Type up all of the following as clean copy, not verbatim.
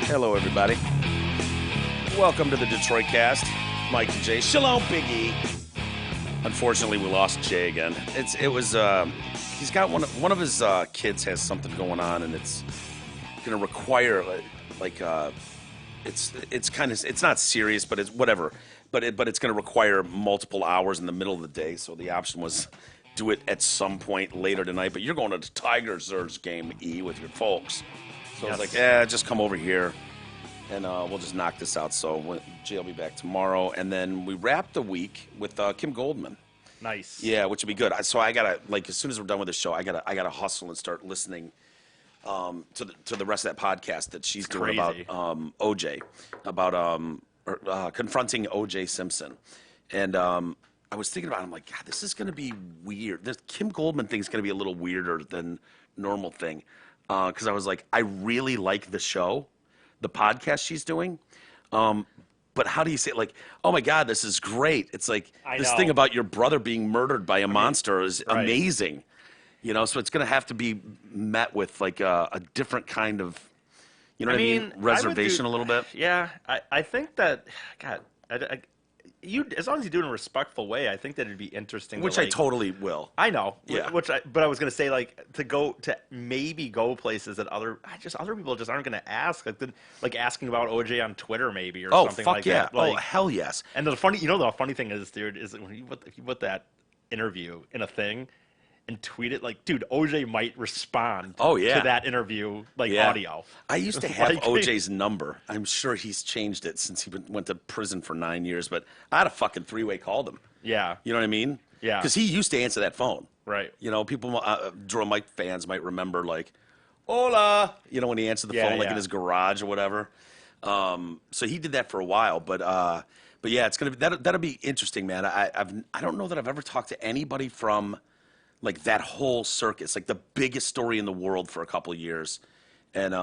Hello, everybody. Welcome to the Detroit Cast. Mike and Jay. Shalom, Big E. Unfortunately, we lost Jay again. He's got one of his kids has something going on, and it's going to require it's not serious, but it's whatever. But it's going to require multiple hours in the middle of the day. So the option was do it at some point later tonight. But you're going to the Tigers game, E, with your folks. So I was like, just come over here, and we'll just knock this out. So Jay will be back tomorrow, and then we wrap the week with Kim Goldman. Nice. Yeah, which would be good. So I gotta as soon as we're done with the show, I gotta hustle and start listening to the rest of that podcast that she's doing about OJ, about confronting OJ Simpson, and I was thinking about it, I'm like, God, this is gonna be weird. This Kim Goldman thing is gonna be a little weirder than normal thing. Because I was like, I really like the show, the podcast she's doing. But how do you say it? Like, oh my God, this is great. It's like this thing about your brother being murdered by a monster is amazing. You know, so it's going to have to be met with like a different kind of, you know what I mean? Reservation a little bit. Yeah, I think that, God, as long as you do it in a respectful way, I think that it'd be interesting. Which I totally will. I know. Yeah. But I was going to say, like, to maybe go places that other people just aren't going to ask, like asking about OJ on Twitter maybe or something like that. Oh, hell yes. And the funny thing is, dude, is that when you put that interview in a thing and tweet it, like, dude, OJ might respond to that interview, audio. I used to have OJ's number. I'm sure he's changed it since he went to prison for 9 years, but I had a fucking three-way called him. Yeah. You know what I mean? Yeah. Because he used to answer that phone. Right. You know, people, Drill Mike fans might remember, like, hola, you know, when he answered the phone, like in his garage or whatever. So he did that for a while, but yeah, it's going to be, that'll be interesting, man. I don't know that I've ever talked to anybody from like that whole circus, like the biggest story in the world for a couple of years. And,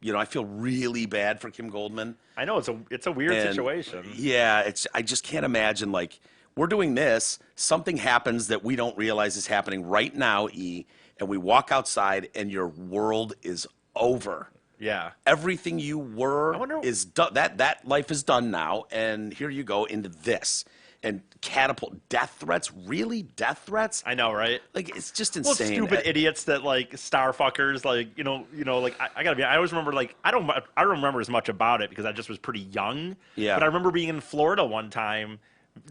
you know, I feel really bad for Kim Goldman. I know it's a weird situation. Yeah. I just can't imagine, like, we're doing this, something happens that we don't realize is happening right now, E, and we walk outside and your world is over. Yeah. Everything you were is done. That life is done now. And here you go into this. And catapult death threats, really death threats? I know, right? Like, it's just insane. Well, stupid idiots that like star fuckers, like you know, like I gotta be. I always remember like I don't remember as much about it because I just was pretty young. Yeah. But I remember being in Florida one time,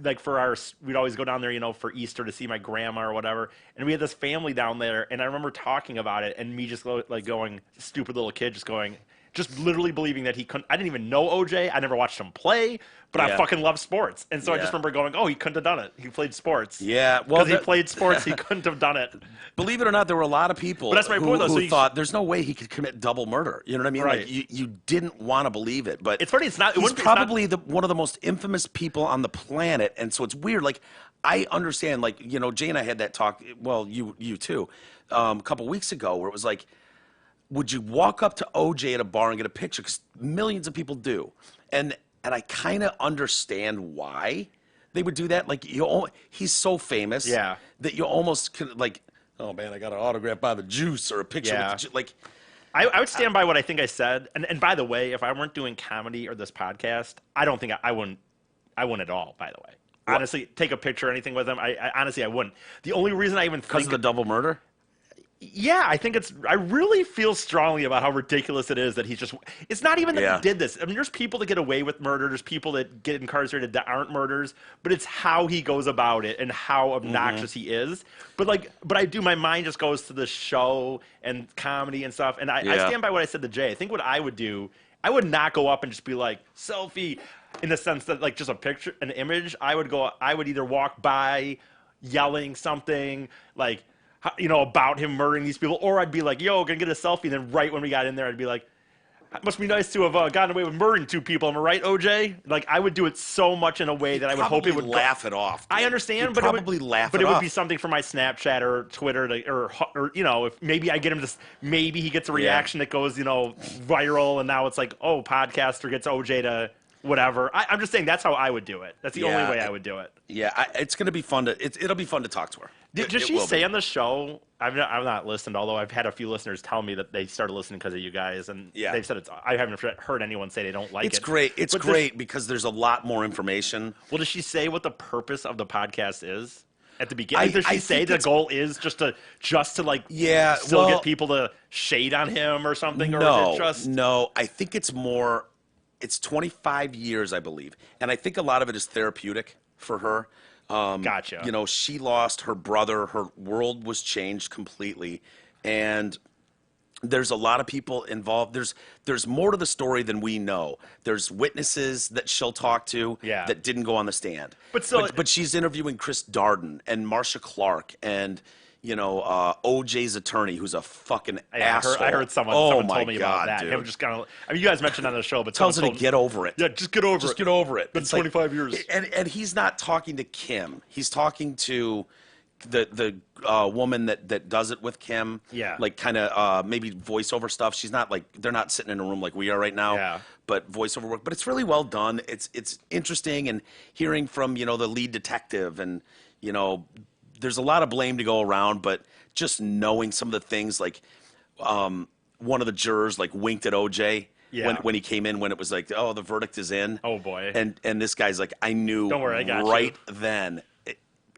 like we'd always go down there, you know, for Easter to see my grandma or whatever, and we had this family down there, and I remember talking about it, and me just going, stupid little kid, just literally believing that he couldn't. I didn't even know OJ. I never watched him play, but I fucking love sports. And so I just remember going, oh, he couldn't have done it. He played sports. Yeah. Well, because he played sports, he couldn't have done it. Believe it or not, there were a lot of people who thought there's no way he could commit double murder. You know what I mean? Right. Like, you didn't want to believe it. But it's funny. He's probably one of the most infamous people on the planet. And so it's weird. Like, I understand, like, you know, Jay and I had that talk, well, you too, a couple weeks ago where it was like, would you walk up to OJ at a bar and get a picture? Because millions of people do. And I kind of understand why they would do that. Like, he's so famous that you almost could, like, oh, man, I got an autograph by the Juice or a picture with the Juice. Like, I would stand by what I think I said. And by the way, if I weren't doing comedy or this podcast, I don't think I wouldn't at all, by the way. Honestly, take a picture or anything with him, I honestly, I wouldn't. The only reason I even think... Because of the double murder? Yeah, I really feel strongly about how ridiculous it is that it's not even that he did this. I mean, there's people that get away with murder. There's people that get incarcerated that aren't murders, but it's how he goes about it and how obnoxious he is. But my mind just goes to the show and comedy and stuff. And I stand by what I said to Jay. I think what I would do, I would not go up and just be like, selfie, in the sense that like just a picture, an image. I would either walk by yelling something like, you know, about him murdering these people, or I'd be like, yo, gonna get a selfie, and then right when we got in there, I'd be like, it must be nice to have gotten away with murdering two people, am I right, OJ? Like, I would do it so much in a way that I would hope it would laugh it off. I understand, but probably laugh but it would be something for my Snapchat or Twitter or you know, if maybe I get him maybe he gets a reaction that goes, you know, viral, and now it's like, oh, podcaster gets OJ to whatever. I'm just saying that's how I would do it. That's the only way I would do it. Yeah, it's going to be fun it'll be fun to talk to her. Did she say on the show? I've not listened, although I've had a few listeners tell me that they started listening because of you guys, and they've said I haven't heard anyone say they don't like it. It's great. It's great because there's a lot more information. Well, does she say what the purpose of the podcast is at the beginning? Does she say the goal is just to like get people to shade on him or something? No, or is it just... no. I think it's more. It's 25 years, I believe, and I think a lot of it is therapeutic for her. Gotcha. You know, she lost her brother. Her world was changed completely, and there's a lot of people involved. There's more to the story than we know. There's witnesses that she'll talk to that didn't go on the stand. But she's interviewing Chris Darden and Marcia Clark and OJ's attorney, who's a fucking asshole. I heard someone told me about that. Dude. Him just kind of, I mean, you guys mentioned on the show, but tells her to get over it. Yeah, just get over it. Just get over it. It's 25 years. And he's not talking to Kim. He's talking to the woman that does it with Kim. Yeah. Like kind of maybe voiceover stuff. She's not like, they're not sitting in a room like we are right now. Yeah. But voiceover work. But it's really well done. It's interesting, and hearing from the lead detective, and there's a lot of blame to go around, but just knowing some of the things, like one of the jurors like winked at OJ when he came in, when it was like, oh, the verdict is in. Oh boy. And this guy's like, I knew. Don't worry, I got right then.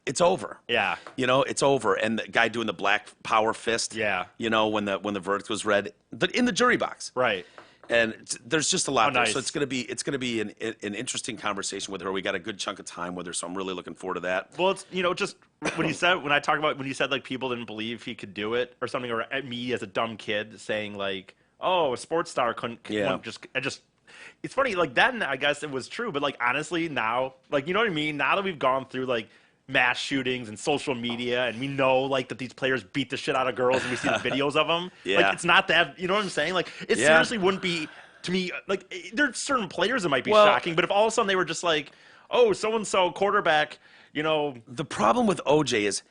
It's over. Yeah. It's over. And the guy doing the black power fist. Yeah. When the verdict was read, in the jury box. Right. And there's just a lot there. Nice. So it's gonna be an interesting conversation with her. We got a good chunk of time with her, so I'm really looking forward to that. Well, it's just when you said like people didn't believe he could do it or something, or me as a dumb kid saying like, oh, a sports star couldn't just it's funny, like then I guess it was true, but like honestly now, like, you know what I mean? Now that we've gone through like mass shootings and social media, and we know like that these players beat the shit out of girls, and we see the videos of them. Like, it's not that, you know what I'm saying? Like, it seriously wouldn't be, to me, like, there's certain players that might be shocking, but if all of a sudden they were just like, oh, so-and-so quarterback, The problem with OJ is,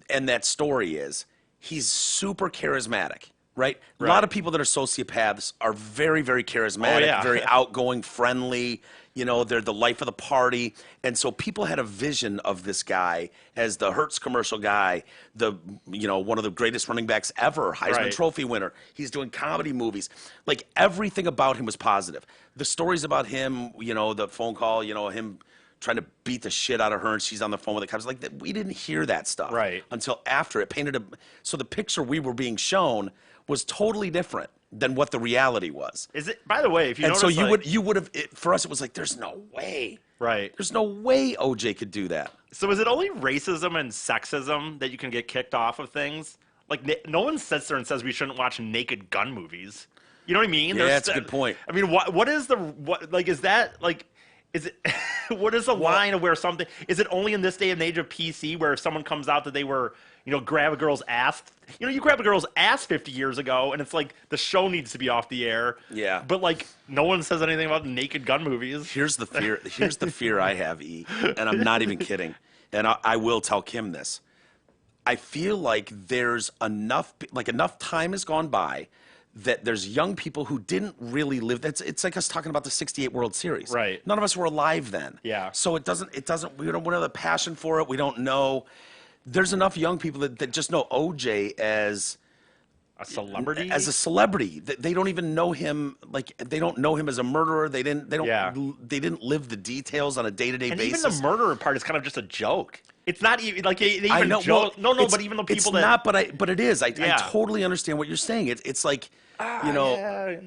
and that story is, he's super charismatic. Right? A lot of people that are sociopaths are very, very charismatic, very outgoing, friendly. They're the life of the party. And so people had a vision of this guy as the Hertz commercial guy, one of the greatest running backs ever, Heisman Trophy winner. He's doing comedy movies. Like, everything about him was positive. The stories about him, the phone call, him trying to beat the shit out of her, and she's on the phone with the cops. Like, we didn't hear that stuff until after it painted so the picture we were being shown was totally different than what the reality was. Is it? By the way, if you notice, so you would have. For us, it was like, there's no way. Right. There's no way OJ could do that. So is it only racism and sexism that you can get kicked off of things? Like, no one sits there and says we shouldn't watch Naked Gun movies. You know what I mean? Yeah, that's a good point. I mean, what is is that like? Is it what is the line of where something is it only in this day and age of PC where if someone comes out that they were grab a girl's ass, you grab a girl's ass 50 years ago and it's like the show needs to be off the air. Yeah. But like no one says anything about Naked Gun movies. Here's the fear I have, E, and I'm not even kidding. And I will tell Kim this. I feel like there's enough time has gone by that there's young people who didn't really live. It's like us talking about the '68 World Series. Right. None of us were alive then. Yeah. So it doesn't. We don't have the passion for it. We don't know. There's enough young people that just know OJ as a celebrity. As a celebrity, they don't even know him. Like, they don't know him as a murderer. They didn't live the details on a day-to-day basis. Even the murderer part is kind of just a joke. It's not even like they even I know. Joke. Well, no, but even the people it's not. But it is. I totally understand what you're saying. It's like I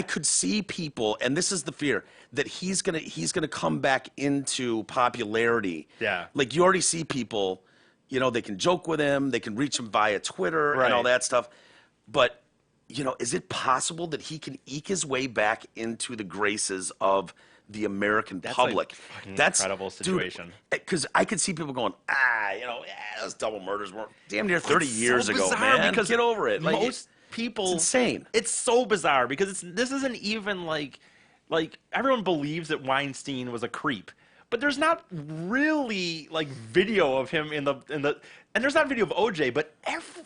could see people, and this is the fear that he's gonna come back into popularity. Yeah. Like, you already see people, they can joke with him, they can reach him via Twitter and all that stuff. But, is it possible that he can eke his way back into the graces of the American public? That's an incredible situation. Because I could see people going, those double murders were damn near 30 years ago, man. Because get over it. Like, most people, it's insane. It's so bizarre because this isn't even like everyone believes that Weinstein was a creep, but there's not really like video of him in the and there's not video of OJ, but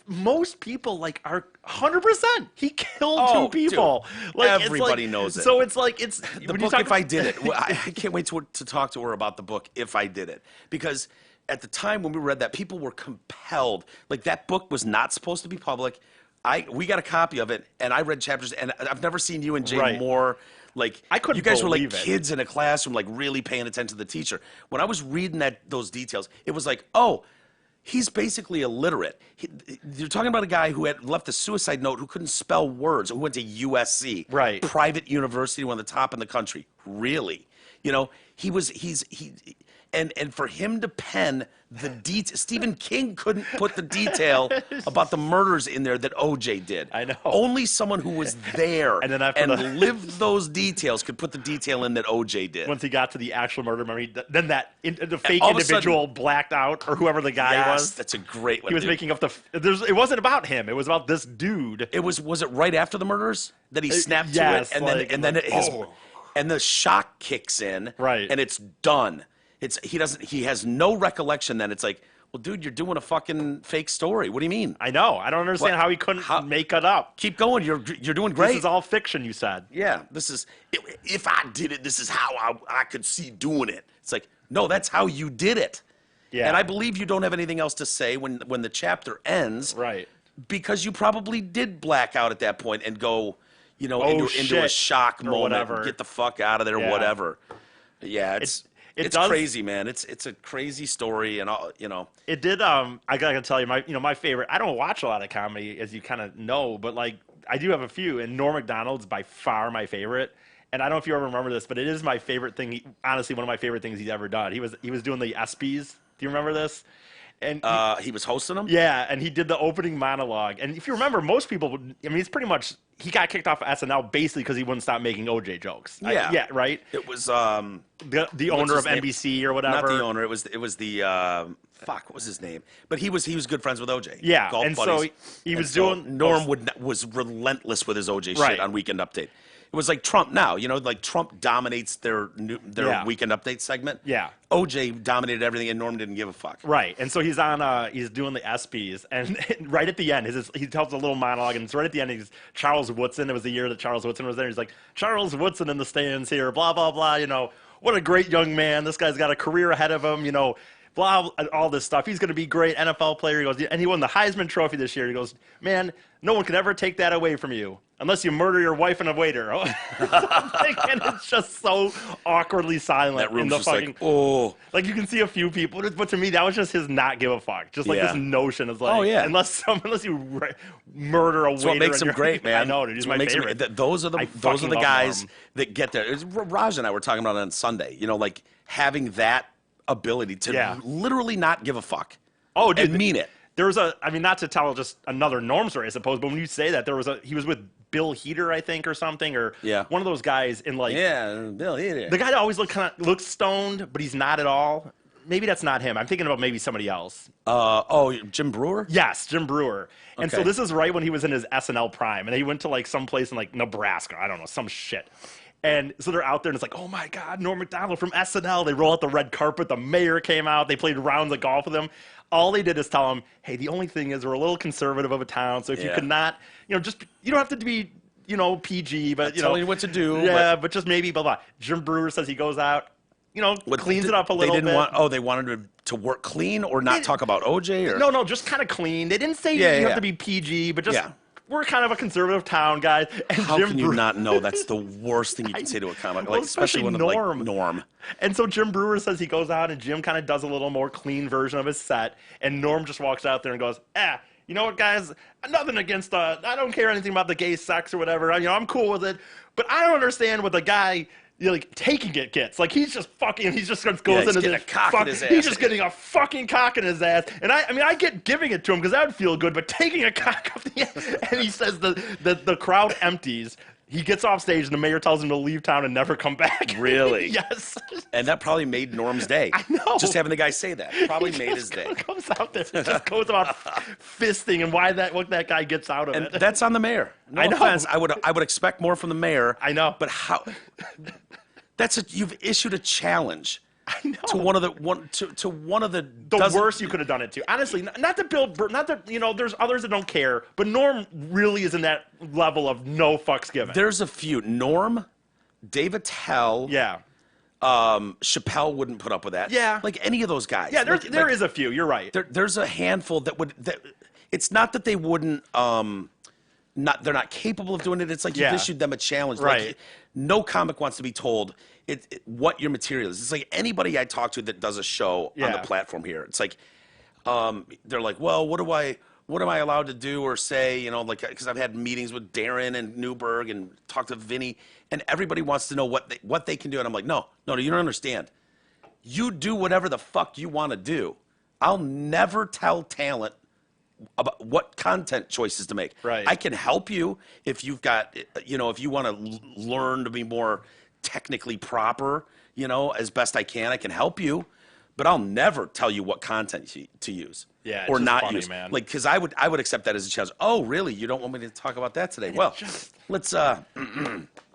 most people are 100%. He killed two people. Dude, like, everybody knows it. So it's like it's the book. If I did it, I can't wait to talk to her about the book. If I did it, because at the time when we read that, people were compelled. Like, that book was not supposed to be public. We got a copy of it, and I read chapters, and I've never seen you and Jay more. Like, I couldn't you guys were like believe it. kids in a classroom, like really paying attention to the teacher. When I was reading those details, it was like, oh, he's basically illiterate. You're talking about a guy who had left a suicide note, who couldn't spell words, who went to USC, right? Private university, one of the top in the country. Really, and for him to pen the detail, Stephen King couldn't put the detail about the murders in there that OJ did. I know. Only someone who was there and lived those details could put the detail in that OJ did. Once he got to the actual murder memory, then the fake individual blacked out, or whoever the guy was. That's a great one. He was making up it wasn't about him. It was about this dude. Was it right after the murders that he snapped yes, to it, and the shock kicks in, right? And it's done. He has no recollection then. It's like, well, dude, you're doing a fucking fake story. What do you mean? I know. I don't understand how he couldn't make it up. Keep going. You're doing great. This is all fiction, you said. Yeah. If I did it, this is how I could see doing it. It's like, no, that's how you did it. Yeah. And I believe you don't have anything else to say when the chapter ends. Right. Because you probably did black out at that point and go, into a shock moment, whatever. Get the fuck out of there, whatever. Yeah, it's crazy, man. It's a crazy story, and all. It did. I gotta tell you, my favorite. I don't watch a lot of comedy, as you kind of know, but like I do have a few, and Norm Macdonald's by far my favorite. And I don't know if you ever remember this, but it is my favorite thing. Honestly, one of my favorite things he's ever done. He was doing the ESPYs. Do you remember this? And he was hosting them? Yeah, and he did the opening monologue. And if you remember, most people, it's pretty much, he got kicked off of SNL basically because he wouldn't stop making OJ jokes. Yeah. Right? It was the owner of NBC or whatever. Not the owner. It was the what was his name? But he was good friends with OJ. Yeah, golf and buddies. so he was doing. Norm was relentless with his OJ shit on Weekend Update. It was like Trump now, like Trump dominates their Weekend Update segment. Yeah. OJ dominated everything, and Norm didn't give a fuck. Right, and so he's on. He's doing the ESPYs, and right at the end, he tells a little monologue, and it's right at the end. He's Charles Woodson. It was the year that Charles Woodson was there. He's like, Charles Woodson in the stands here. Blah blah blah. What a great young man. This guy's got a career ahead of him. Blah, all this stuff. He's going to be a great NFL player. He goes, and he won the Heisman Trophy this year. He goes, man, no one can ever take that away from you unless you murder your wife and a waiter. And it's just so awkwardly silent. That room's in the just fucking, like, oh. Like you can see a few people, but to me, that was just his not give a fuck. Just like this notion of like, unless you murder a waiter. That's what makes him great, man. I know, dude. He's my favorite. Those are the guys that get there. Raj and I were talking about it on Sunday. Like having that ability to literally not give a fuck. Oh, dude, and mean it. There was not to tell just another Norm story, I suppose, but when you say that, he was with Bill Heater, I think, or something, or one of those guys in like. Yeah, Bill Heater. The guy that always looks stoned, but he's not at all. Maybe that's not him. I'm thinking about maybe somebody else. Jim Brewer? Yes, Jim Brewer. And so this is right when he was in his SNL prime, and he went to like some place in like Nebraska. I don't know, some shit. And so they're out there, and it's like, oh my God, Norm Macdonald from SNL. They roll out the red carpet. The mayor came out. They played rounds of golf with him. All they did is tell him, hey, the only thing is we're a little conservative of a town, so if you could not, just you don't have to be, PG, but telling you what to do. Yeah, but just maybe blah blah. Jim Brewer says he goes out, cleans it up a little bit. They wanted to work clean or not talk about OJ or no, just kind of clean. They didn't say you have to be PG, but just. Yeah. We're kind of a conservative town, guys. And how can you not know that's the worst thing you can say to a comic? Like, especially when Norm. And so Jim Brewer says he goes out and Jim kind of does a little more clean version of his set. And Norm just walks out there and goes, you know what, guys? Nothing against, I don't care anything about the gay sex or whatever. I'm cool with it. But I don't understand what the guy... taking it gets. Like, he's just fucking, he just goes into this cock in his ass. He's just getting a fucking cock in his ass. And I get giving it to him because that would feel good, but taking a cock up the ass. And he says the crowd empties. He gets off stage and the mayor tells him to leave town and never come back. Really? Yes. And that probably made Norm's day. I know. Just having the guy say that probably made his day. Comes out there and just goes about fisting and what that guy gets out of it. That's on the mayor. No offense. I would expect more from the mayor. I know. But how? You've issued a challenge. I know. To one of the worst you could have done it to. Honestly, not that there's others that don't care, but Norm really is in that level of no fucks given. There's a few. Norm, Dave Attell. Yeah. Chappelle wouldn't put up with that. Yeah. Like any of those guys. Yeah, there is a few. You're right. There's a handful that would. It's not that they wouldn't. They're not capable of doing it. It's like you've issued them a challenge. Right. Like, no comic wants to be told what your material is. It's like anybody I talk to that does a show on the platform here. It's like they're like, well, what am I allowed to do or say? You know, like because I've had meetings with Darren and Newberg and talked to Vinny, and everybody wants to know what they can do, and I'm like, no, you don't understand. You do whatever the fuck you want to do. I'll never tell talent about what content choices to make. Right. I can help you if you've got, if you want to learn to be more technically proper, as best I can, I can help you, but I'll never tell you what content to use. Yeah, or it's not funny, use. man. Like, because I would accept that as a challenge. Oh, really? You don't want me to talk about that today? Well, let's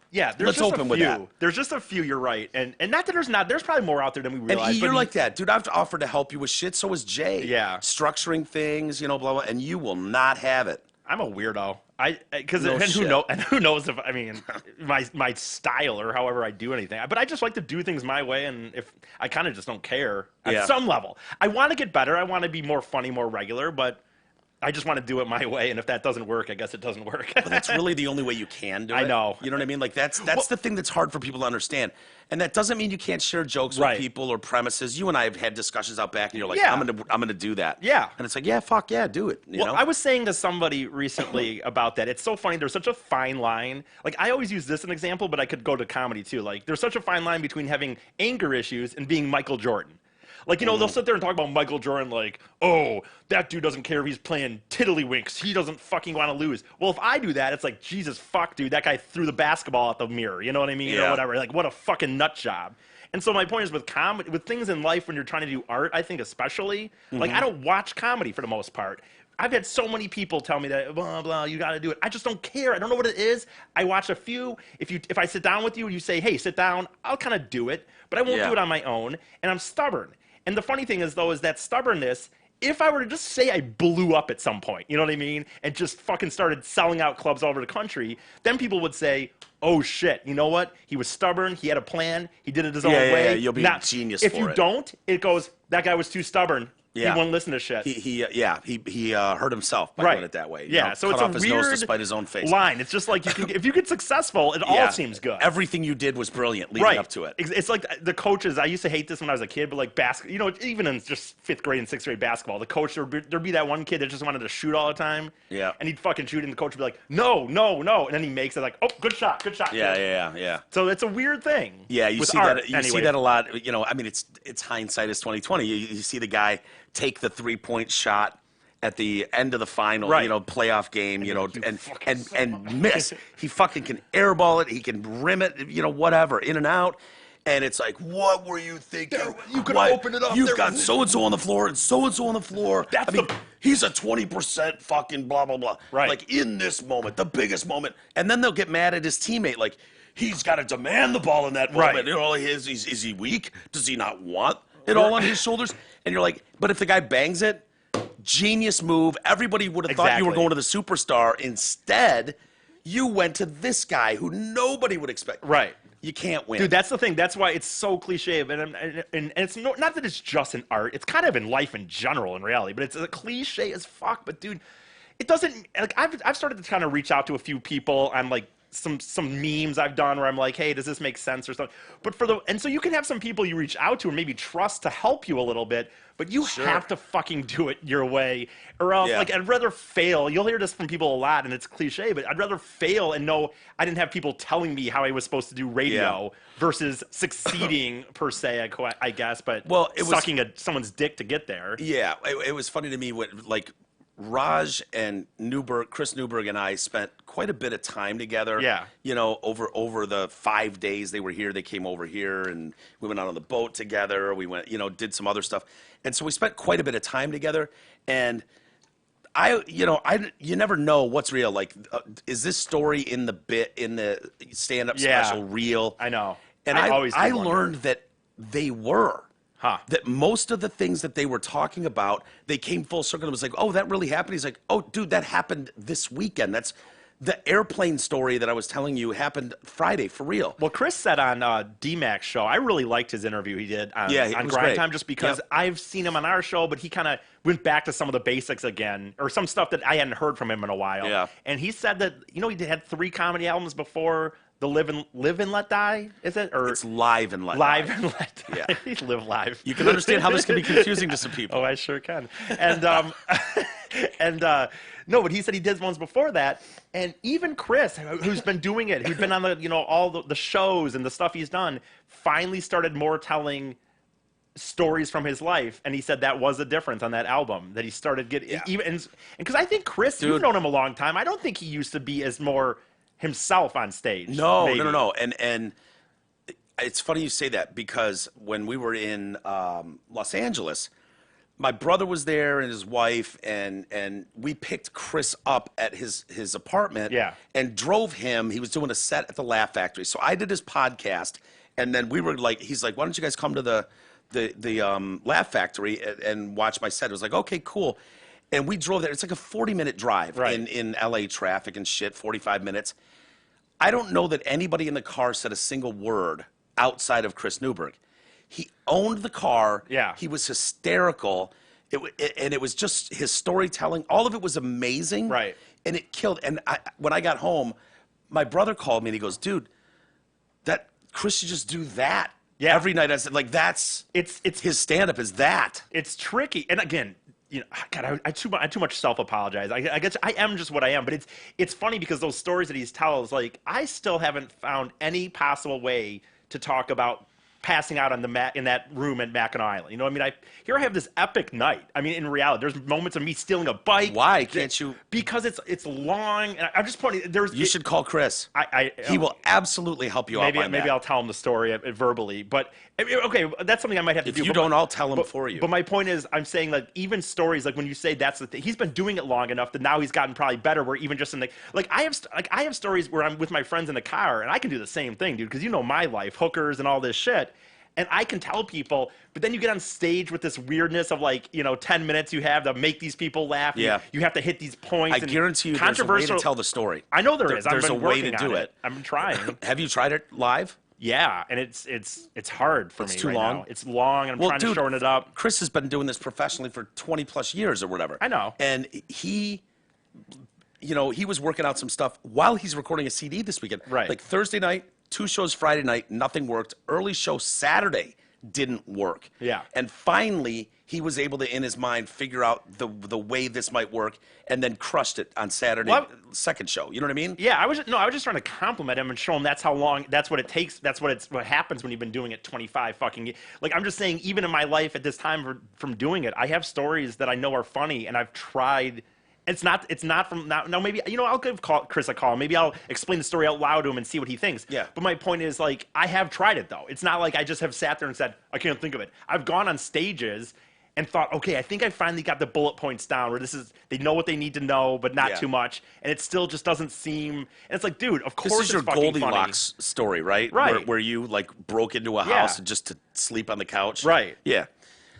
Yeah, there's Let's just open a with few. that. There's just a few. You're right, and not that there's probably more out there than we realize. And you're but like that, dude. I've offered to help you with shit. So is Jay. Yeah. Structuring things, blah blah, and you will not have it. I'm a weirdo. Because No shit. who knows if my style or however I do anything. But I just like to do things my way, and if I kind of just don't care at some level. I want to get better. I want to be more funny, more regular, but I just want to do it my way, and if that doesn't work, I guess it doesn't work. But that's really the only way you can do it. I know. You know what I mean? Like that's the thing that's hard for people to understand. And that doesn't mean you can't share jokes with people or premises. You and I have had discussions out back, and you're like, Yeah. I'm gonna do that. Yeah. And it's like, yeah, fuck yeah, do it. You know? I was saying to somebody recently about that. It's so funny. There's such a fine line. Like, I always use this as an example, but I could go to comedy too. Like, there's such a fine line between having anger issues and being Michael Jordan. Like, they'll sit there and talk about Michael Jordan like, oh, that dude doesn't care if he's playing tiddlywinks. He doesn't fucking want to lose. Well, if I do that, it's like, Jesus, fuck, dude. That guy threw the basketball at the mirror. You know what I mean? Yeah. Or whatever. Like, what a fucking nut job. And so my point is with comedy, with things in life when you're trying to do art, I think especially, like, I don't watch comedy for the most part. I've had so many people tell me that, blah, blah, you got to do it. I just don't care. I don't know what it is. I watch a few. If I sit down with you and you say, hey, sit down, I'll kind of do it. But I won't do it on my own. And I'm stubborn. And the funny thing is, though, is that stubbornness, if I were to just say I blew up at some point, you know what I mean, and just fucking started selling out clubs all over the country, then people would say, oh, shit, you know what? He was stubborn. He had a plan. He did it his own way. Yeah, you'll be a genius for it. If you don't, it goes, that guy was too stubborn. Yeah. He won't listen to shit. He hurt himself by doing it that way. Yeah, so cut it's off a his weird nose to spite his own face. line. It's just like if you get successful, it all seems good. Everything you did was brilliant leading up to it. It's like the coaches. I used to hate this when I was a kid, but like even in just 5th grade and 6th grade basketball, the coach there'd be that one kid that just wanted to shoot all the time. Yeah. And he'd fucking shoot, and the coach would be like, no, and then he makes it like, oh, good shot. Yeah. So it's a weird thing. Yeah, you with see art, that. You see that a lot. I mean, it's hindsight is 2020. You see the guy take the 3-point shot at the end of the final, playoff game, and miss. He fucking can airball it. He can rim it, whatever, in and out. And it's like, what were you thinking? You could open it up. You've got so-and-so on the floor and so-and-so on the floor. He's a 20% fucking blah, blah, blah. Right. Like, in this moment, the biggest moment. And then they'll get mad at his teammate. Like, he's got to demand the ball in that moment. Right. Is he weak? Does he not want it all on his shoulders? And you're like, but if the guy bangs it, genius move. Everybody would have thought you were going to the superstar. Instead, you went to this guy who nobody would expect. Right. You can't win. Dude, that's the thing. That's why it's so cliche. And it's not that it's just in art. It's kind of in life in general, in reality. But it's a cliche as fuck. But, dude, it doesn't... Like, I've started to kind of reach out to a few people on, like, some memes I've done where I'm like, hey, does this make sense or something? But and so you can have some people you reach out to and maybe trust to help you a little bit, but you have to fucking do it your way, or else like I'd rather fail. You'll hear this from people a lot, and it's cliche, but I'd rather fail and know I didn't have people telling me how I was supposed to do radio versus succeeding per se, I guess. But sucking someone's dick to get there. Yeah, it was funny to me when Raj and Chris Newberg and I spent quite a bit of time together. Yeah. Over the 5 days they were here, they came over here and we went out on the boat together. We went, did some other stuff. And so we spent quite a bit of time together. And you never know what's real. Like, is this story in the stand-up special real? I know. And I learned that they were. That most of the things that they were talking about, they came full circle. It was like, oh, that really happened. He's like, oh, dude, that happened this weekend. the airplane story that I was telling you happened Friday for real. Well, Chris said on D-Mac's show, I really liked his interview he did on Grind great. Time, just because I've seen him on our show, but he kind of went back to some of the basics again, or some stuff that I hadn't heard from him in a while. Yeah. And he said that, he had 3 comedy albums before the Live and Let Die, is it? Or it's Live and Let Live Die. and Let Die. Yeah. Live Live. You can understand how this can be confusing to some people. Oh, I sure can. And no, but he said he did ones before that, and even Chris, who's been doing it, who's been on the all the shows and the stuff he's done, finally started more telling stories from his life, and he said that was a difference on that album, that he started getting even, and because I think Chris, you've known him a long time, I don't think he used to be as more himself on stage. No, and it's funny you say that, because when we were in Los Angeles, my brother was there and his wife, and we picked Chris up at his apartment and drove him. He was doing a set at the Laugh Factory. So I did his podcast, and then we were like, he's like, why don't you guys come to the Laugh Factory and watch my set? It was like, okay, cool. And we drove there. It's like a 40-minute drive in LA traffic and shit, 45 minutes. I don't know that anybody in the car said a single word outside of Chris Newberg. He owned the car. Yeah. He was hysterical. And it was just his storytelling. All of it was amazing. Right. And it killed. And when I got home, my brother called me and he goes, dude, that Chris should just do that every night. I said, like, that's it's his stand-up is that. It's tricky. And again, God, I too much self-apologize. I guess I am just what I am. But it's funny because those stories that he tells, like, I still haven't found any possible way to talk about passing out on in that room at Mackinac Island. You know what I mean? I have this epic night. I mean, in reality, there's moments of me stealing a bike. Why can't you? Because it's long. And I'm just pointing. You should call Chris. He will absolutely help you out. Maybe I'll tell him the story verbally. But okay, that's something I might have to do. If you don't, I'll tell him for you. But my point is, I'm saying, like, even stories, like when you say that's the thing, he's been doing it long enough that now he's gotten probably better. Where even just in I have stories where I'm with my friends in the car and I can do the same thing, dude. Because my life, hookers and all this shit. And I can tell people, but then you get on stage with this weirdness of 10 minutes you have to make these people laugh. Yeah. You have to hit these points. I guarantee you there's a way to tell the story. I know there is. There's a way to do it. I'm trying. Have you tried it live? Yeah, and it's hard for me. It's too long. Now. It's long, and I'm trying to shorten it up. Chris has been doing this professionally for 20 plus years or whatever. I know. And he was working out some stuff while he's recording a CD this weekend. Right. Like Thursday night, 2 shows Friday night, nothing worked. Early show Saturday didn't work. Yeah. And finally, he was able to, in his mind, figure out the way this might work, and then crushed it on Saturday, second show. You know what I mean? Yeah, I was just trying to compliment him and show him that's how long, that's what it takes, that's what happens when you've been doing it 25 fucking years. Like, I'm just saying, even in my life at this time from doing it, I have stories that I know are funny, and I've tried. It's not from now. Maybe I'll give Chris a call. Maybe I'll explain the story out loud to him and see what he thinks. Yeah. But my point is, like, I have tried it though. It's not like I just have sat there and said I can't think of it. I've gone on stages and thought, okay, I think I finally got the bullet points down. Where they know what they need to know, but not too much, and it still just doesn't seem. And it's like, dude, of course, this is your it's fucking Goldilocks funny. Story, right? Right. Where you broke into a house just to sleep on the couch. Right. Yeah.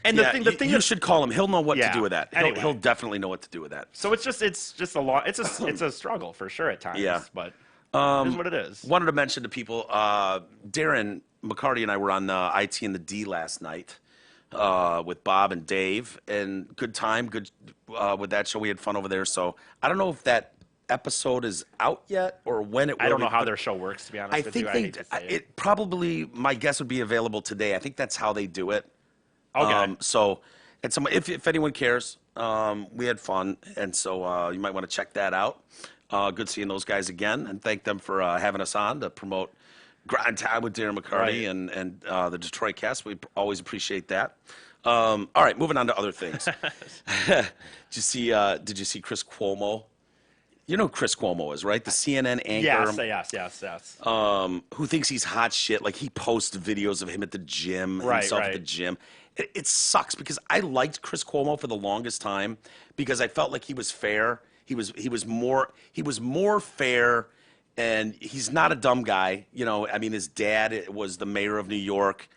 And the thing you should call him. He'll know what to do with that. Anyway. He'll definitely know what to do with that. So it's just a lot. It's a struggle for sure at times. Yeah. But it is what it is. Wanted to mention to people, Darren McCarty and I were on IT and the D last night with Bob and Dave, and good time, good with that show. We had fun over there. So I don't know if that episode is out yet or when it will. I don't know how their show works, to be honest with you. I hate to say it probably, my guess would be available today. I think that's how they do it. Okay. So, and if anyone cares, we had fun, and so you might want to check that out. Good seeing those guys again, and thank them for having us on to promote Grind Time with Darren McCarty and the Detroit Cast. We always appreciate that. All right, moving on to other things. Did you see Chris Cuomo? You know who Chris Cuomo is, right? The CNN anchor. Yes. Who thinks he's hot shit. Like, he posts videos of him at the gym, himself at the gym. It sucks because I liked Chris Cuomo for the longest time because I felt like he was fair. He was more fair, and he's not a dumb guy. I mean, his dad was the mayor of New York.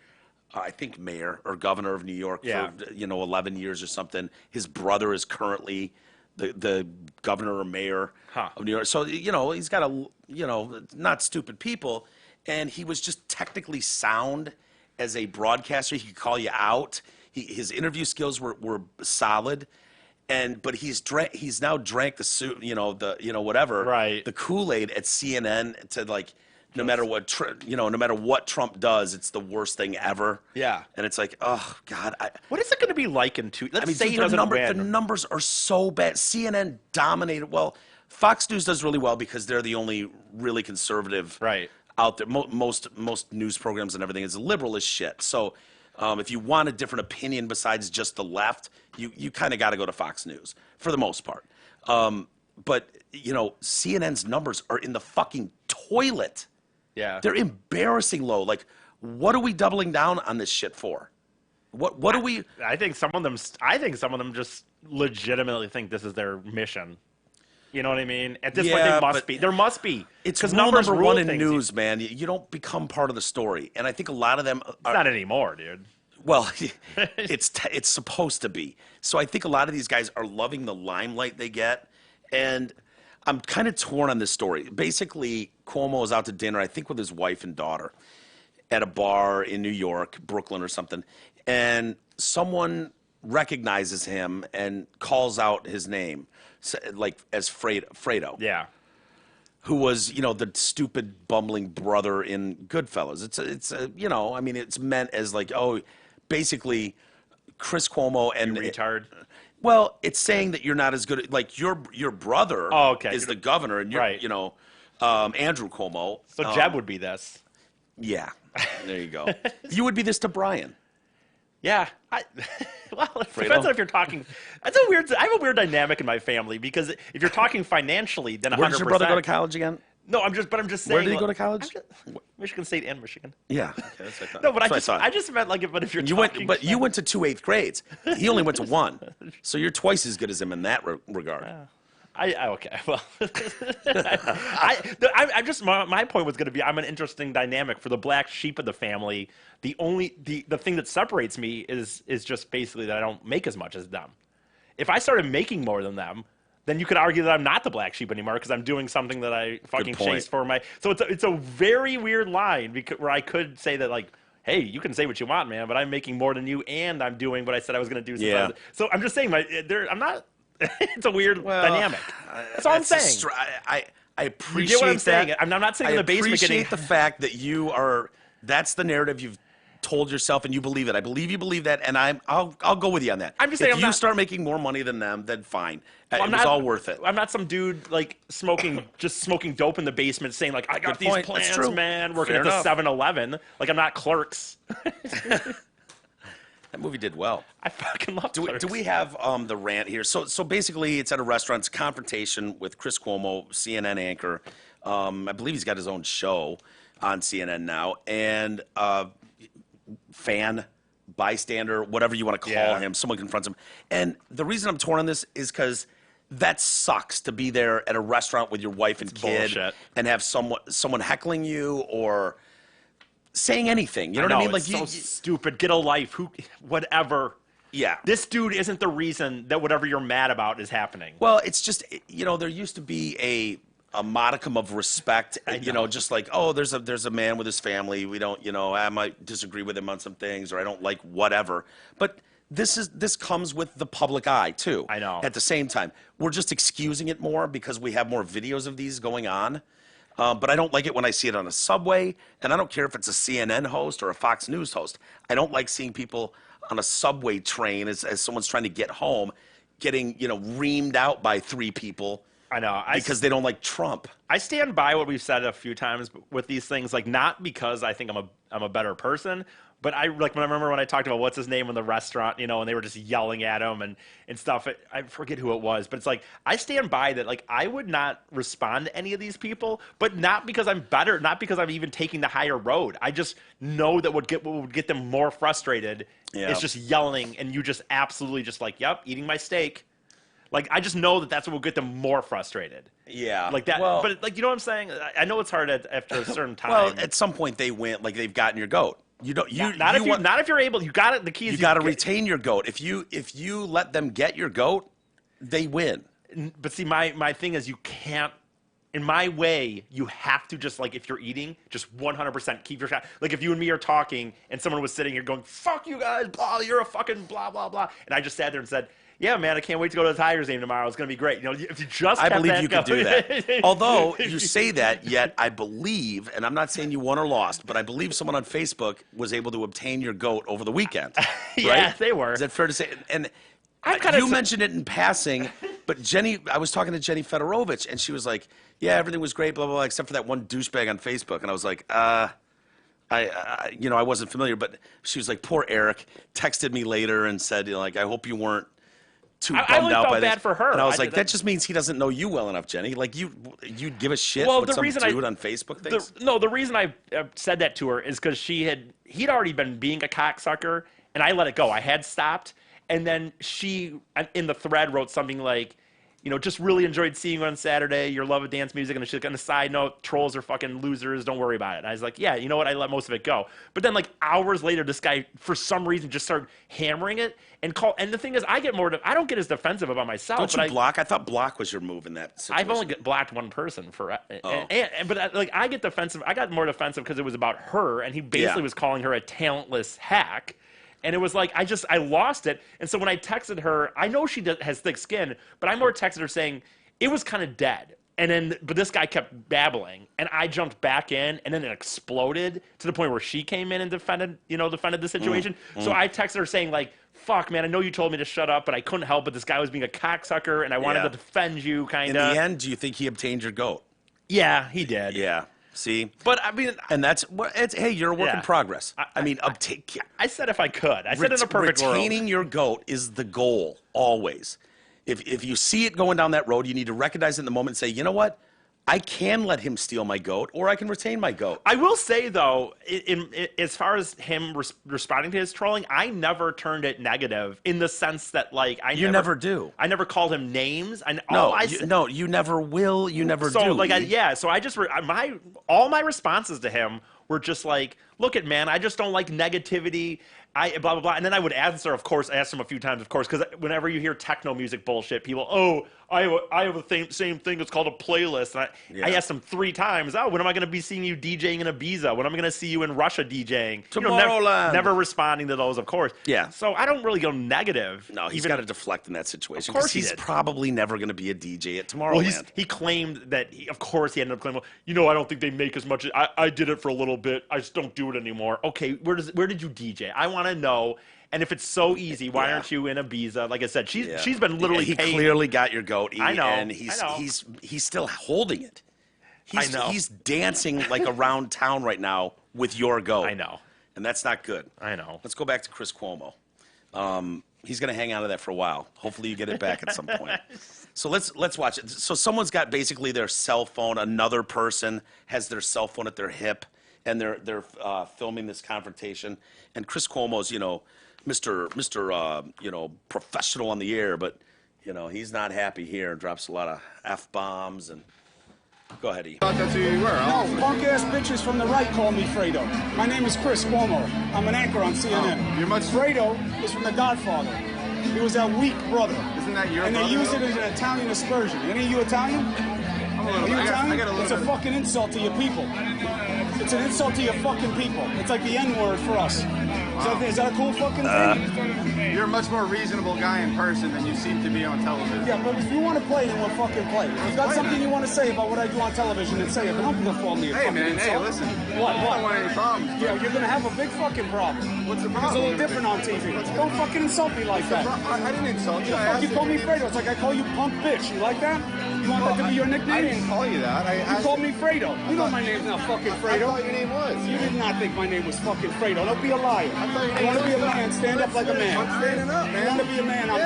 I think mayor or governor of New York for 11 years or something. His brother is currently the governor or mayor of New York. So he's got not stupid people, and he was just technically sound as a broadcaster. He could call you out. His interview skills were solid. But he's now drank the soup, whatever, right? The Kool-Aid at CNN to like, no matter what Trump does, it's the worst thing ever. Yeah, and it's like, oh God, what is it going to be like in two? Let's say he doesn't win. The numbers are so bad. CNN dominated. Well, Fox News does really well because they're the only really conservative out there. Most news programs and everything is liberal as shit. So. If you want a different opinion besides just the left, you kind of got to go to Fox News for the most part. But CNN's numbers are in the fucking toilet. Yeah, they're embarrassing low. Like, what are we doubling down on this shit for? What are we? I think some of them. I think some of them just legitimately think this is their mission. You know what I mean? At this point, they must be. There must be. It's because number one in news, man. You don't become part of the story, and I think a lot of them are not anymore, dude. Well, it's supposed to be. So I think a lot of these guys are loving the limelight they get, and I'm kind of torn on this story. Basically, Cuomo was out to dinner, I think, with his wife and daughter at a bar in New York, Brooklyn or something, and someone recognizes him and calls out his name. Like as Fredo, yeah, who was the stupid bumbling brother in Goodfellas. It's meant as like, oh, basically Chris Cuomo and retard. Well, it's saying that you're not as good. Like your brother is the governor, and you're Andrew Cuomo. So Jeb would be this. Yeah, there you go. You would be this to Brian. Yeah, well, it depends on if you're talking. I have a weird dynamic in my family because if you're talking financially, then 100%. Where did your brother go to college again? No, I'm just saying. Where did he go to college? Michigan State and Michigan. Yeah, okay, that's what I thought. No, but I just meant like, but if you're you went to 2 8th grades. He only went to 1, so you're twice as good as him in that regard. Okay. Well, I just my point was going to be I'm an interesting dynamic for the black sheep of the family. The thing that separates me is just basically that I don't make as much as them. If I started making more than them, then you could argue that I'm not the black sheep anymore because I'm doing something that I fucking chase for my. So it's a very weird line where I could say that like, hey, you can say what you want, man, but I'm making more than you and I'm doing what I said I was going to do. Yeah. So I'm just saying I'm not. It's a weird dynamic. That's all I'm saying. I appreciate you get what I'm that. saying. I'm not sitting in the basement getting. I appreciate the fact that you are. That's the narrative you've told yourself, and you believe it. I believe you believe that, and I'll go with you on that. I'm just saying, if you start making more money than them, then fine. Well, it was all worth it. I'm not some dude like smoking dope in the basement, saying like I got these plans, man. Working at the 7-Eleven, like I'm not Clerks. That movie did well. I fucking love Clerks. Do we have the rant here? So basically, it's at a restaurant. It's a confrontation with Chris Cuomo, CNN anchor. I believe he's got his own show on CNN now. And fan, bystander, whatever you want to call him, someone confronts him. And the reason I'm torn on this is because that sucks to be there at a restaurant with your wife and kid and have someone heckling you or saying anything. You know what I mean? Like, so stupid. Get a life. Whatever. Yeah. This dude isn't the reason that whatever you're mad about is happening. Well, it's just, there used to be a modicum of respect, just like, oh, there's a man with his family. We don't, I might disagree with him on some things or I don't like whatever. But this comes with the public eye too. I know. At the same time, we're just excusing it more because we have more videos of these going on. But I don't like it when I see it on a subway, and I don't care if it's a CNN host or a Fox News host. I don't like seeing people on a subway train as someone's trying to get home, getting reamed out by 3 people. I know because they don't like Trump. I stand by what we've said a few times with these things, like not because I think I'm a better person, but I remember when I talked about what's his name in the restaurant, and they were just yelling at him and stuff. I forget who it was, but it's like I stand by that. Like I would not respond to any of these people, but not because I'm better, not because I'm even taking the higher road. I just know that what would get them more frustrated is just yelling and you just absolutely just like, yep, eating my steak. Like, I just know that that's what will get them more frustrated. Yeah. Like that. Well, but, like, you know what I'm saying? I know it's hard after a certain time. Well, at some point they win. Like, they've gotten your goat. Not if you're able. You got it. The key is you got to retain your goat. If you let them get your goat, they win. But see, my thing is you can't. In my way, you have to just, like, if you're eating, just 100% keep your shot. Like, if you and me are talking and someone was sitting here going, fuck you guys, blah, you're a fucking blah, blah, blah. And I just sat there and said, yeah, man, I can't wait to go to the Tigers game tomorrow. It's going to be great. You know, if you just I believe you could do that. Although you say that, yet I believe, and I'm not saying you won or lost, but I believe someone on Facebook was able to obtain your goat over the weekend. Yeah, right? they were. Is that fair to say? And you mentioned it in passing, but I was talking to Jenny Fedorovich, and she was like, yeah, everything was great, blah, blah, blah, except for that one douchebag on Facebook. And I was like, I wasn't familiar, but she was like, poor Eric, texted me later and said, you know, like, I hope you weren't too bummed out by this. I felt bad for her. And I was like, that just means he doesn't know you well enough, Jenny. Like, you'd give a shit what some dude on Facebook thinks? The reason I said that to her is because he'd already been being a cocksucker, and I let it go. I had stopped, and then she, in the thread, wrote something like, you know, just really enjoyed seeing you on Saturday. Your love of dance music. And she's like, on the side note, trolls are fucking losers. Don't worry about it. And I was like, yeah, you know what? I let most of it go. But then, like, hours later, this guy, for some reason, just started hammering it and the thing is, I don't get as defensive about myself. Don't you block? I thought block was your move in that situation. I've only blocked one person for, but like, I get defensive. I got more defensive because it was about her, and he basically was calling her a talentless hack. And it was like, I lost it. And so when I texted her, I know she has thick skin, but I more texted her saying it was kind of dead. But this guy kept babbling, and I jumped back in, and then it exploded to the point where she came in and defended the situation. So I texted her saying, like, fuck, man, I know you told me to shut up, but I couldn't help it. This guy was being a cocksucker, and I wanted to defend you, kind of. In the end, do you think he obtained your goat? Yeah, he did. Yeah. See, but I mean, and hey, you're a work in progress. I said if I could, I said in a perfect world, retaining your goat is the goal always. If you see it going down that road, you need to recognize it in the moment and say, you know what, I can let him steal my goat, or I can retain my goat. I will say, though, as far as him responding to his trolling, I never turned it negative in the sense that, like, you never do. I never called him names. You never will. You never do. So, like, so I just all my responses to him were just like, look at, man, I just don't like negativity. Blah, blah, blah. And then I would answer, of course, I asked him a few times, of course, because whenever you hear techno music bullshit, people, I have the same thing. It's called a playlist. And I asked him 3 times, when am I going to be seeing you DJing in Ibiza? When am I going to see you in Russia DJing? Tomorrowland. Never responding to those, of course. Yeah. So I don't really go negative. No, he's got to deflect in that situation. Of course he's probably never going to be a DJ at Tomorrowland. Well, he claimed that, of course, he ended up claiming, I don't think they make as much. I did it for a little bit. I just don't do it anymore. Okay, where did you DJ? I want to know. And if it's so easy, why aren't you in Ibiza? Like I said, she's been literally. He clearly got your goat. I know, and he's still holding it. He's dancing like around town right now with your goat. I know, and that's not good. I know. Let's go back to Chris Cuomo. He's going to hang out of that for a while. Hopefully, you get it back at some point. So let's watch it. So someone's got basically their cell phone. Another person has their cell phone at their hip, and they're filming this confrontation. And Chris Cuomo's, Mr. Professional on the air, but he's not happy here. Drops a lot of F-bombs and. Go ahead, E. Thought that's who you were. No, punk-ass bitches from the right call me Fredo. My name is Chris Cuomo. I'm an anchor on CNN. You're much. Fredo is from The Godfather. He was that weak brother. Isn't that your And brother? they use it as an Italian aspersion. Any of you Italian? Are you Italian? It's a fucking insult to your people. It's an insult to your fucking people. It's like the N-word for us. Is that a cool fucking thing? You're a much more reasonable guy in person than you seem to be on television. Yeah, but if you want to play, then we'll fucking play. If you've got something you want to say about what I do on television, then say it. But don't call me a Hey, fucking man, insult. hey, listen. What? I don't want any problems. Yeah, you're going to have a big fucking problem. What's the problem? It's a little different on TV. Don't fucking insult me like that. I didn't insult you. You call me Fredo. It's like I call you punk bitch. You like that? You want that to be your nickname? I didn't call you that. You called me Fredo. You know my name's not fucking Fredo. I thought your name was. You did not think my name was fucking Fredo. Don't be a liar. You want to be a man, stand up like a man. I'm standing up, man. You want to be a man, I'm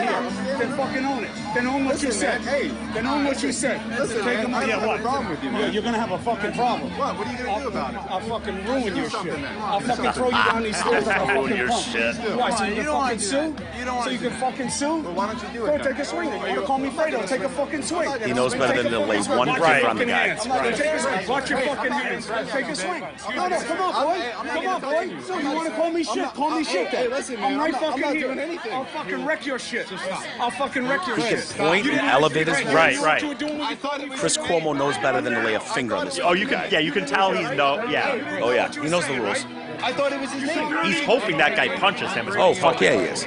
here. Then fucking own it. Then own what you said. Hey. Then own what you said. Listen, man, I don't have a problem with you, man. Yeah, you're going to have a fucking problem. What? What are you going to do about it? I'll fucking ruin your shit. something, then. I'll fucking throw you down these stairs like a Ruin fucking your punk. shit. Why, so you You can don't wanna fucking do sue? that. You don't wanna So you do can that. fucking sue? Well, why don't you do it Go then? take a swing. You want to call me Fredo? Take a fucking swing. He knows better than to lay one finger on the guy. Hands. Take a swing. Watch your fucking hands. Take a swing. No, come on, boy. Come on, boy. So you want to call me shit? Call me shit then. Hey, listen, man. I'm right fucking not here. doing anything. I'll fucking wreck your shit. I'll fucking wreck your shit. Point and elevate his voice. Right. Chris Cuomo knows better than to lay a finger on this. Oh, you can tell he's yeah. Oh yeah, he knows the rules. I thought it was his name. He's hoping that guy punches him. Is what Oh he's fuck hoping. yeah, he is.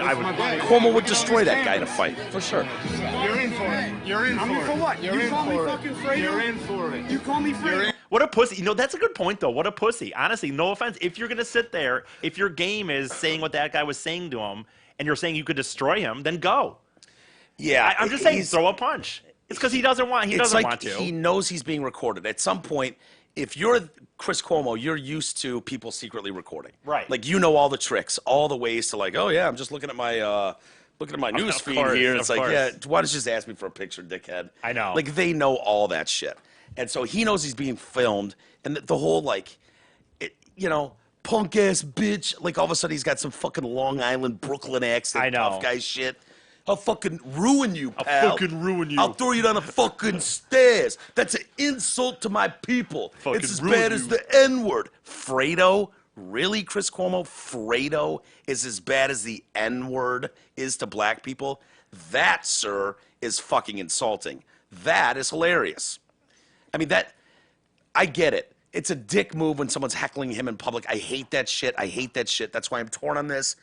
I would. Cuomo would destroy that guy in a fight for sure. You're in for it. You're in I mean, for what? You're You in call me for fucking it. Fredo? You're in for it. You call me Fredo? What a pussy. You know, that's a good point, though. What a pussy. Honestly, no offense. If you're going to sit there, if your game is saying what that guy was saying to him, and you're saying you could destroy him, then go. Yeah, I'm just saying, throw a punch. It's because he doesn't want. He It's doesn't like want to. he knows he's being recorded. At some point, if you're Chris Cuomo, you're used to people secretly recording. Right. Like you know all the tricks, all the ways to like, oh yeah, I'm just looking at my news feed course, here. And of it's like, course. yeah, why don't you just ask me for a picture, dickhead? I know. Like they know all that shit, and so he knows he's being filmed, and the whole like, punk ass bitch. Like all of a sudden he's got some fucking Long Island, Brooklyn accent, I know. tough guy shit. I'll fucking ruin you, pal. fucking ruin you. I'll throw you down the fucking stairs. That's an insult to my people. Fucking It's as ruin bad as you. the N-word. Fredo? Really, Chris Cuomo? Fredo is as bad as the N-word is to black people? That, sir, is fucking insulting. That is hilarious. I mean, I get it. It's a dick move when someone's heckling him in public. I hate that shit. That's why I'm torn on this.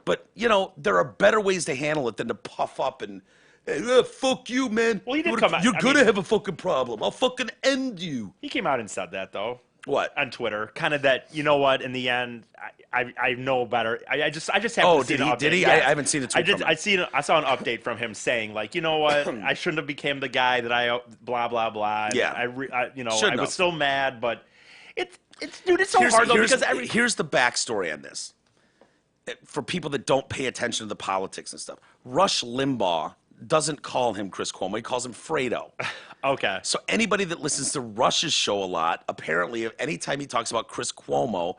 But, there are better ways to handle it than to puff up and, hey, fuck you, man. Well, he did come out- You're I going to mean- have a fucking problem. I'll fucking end you. He came out and said that, though. What? On Twitter, kind of that. You know what? In the end, I know better. I just haven't Oh, seen did an he? update. Did he? Yes. I haven't seen the tweet from him. I saw an update from him saying like, you know what? I shouldn't have became the guy that I blah blah blah. And Yeah. I Shouldn't was have. so mad, but it's dude, it's so hard though because here's the backstory on this. For people that don't pay attention to the politics and stuff, Rush Limbaugh doesn't call him Chris Cuomo. He calls him Fredo. okay. So anybody that listens to Rush's show a lot, apparently, anytime he talks about Chris Cuomo,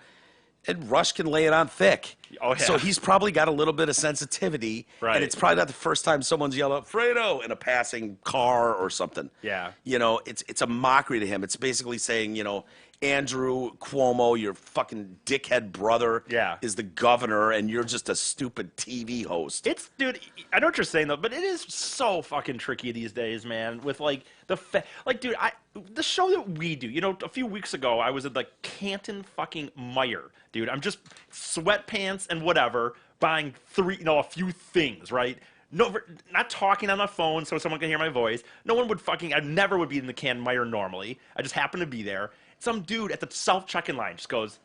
and Rush can lay it on thick. Oh, yeah. So he's probably got a little bit of sensitivity, Right. and it's probably not the first time someone's yelled out Fredo in a passing car or something. Yeah. It's a mockery to him. It's basically saying, Andrew Cuomo, your fucking dickhead brother, Yeah. is the governor, and you're just a stupid TV host. Dude, I know what you're saying though, but it is so fucking tricky these days, man. With like dude, the show that we do, a few weeks ago I was at like Canton fucking Meyer, dude. I'm just sweatpants and whatever, buying a few things, right? No, not talking on my phone so someone can hear my voice. No one would I never would be in the Canton Meyer normally. I just happen to be there. Some dude at the self-check-in line just goes,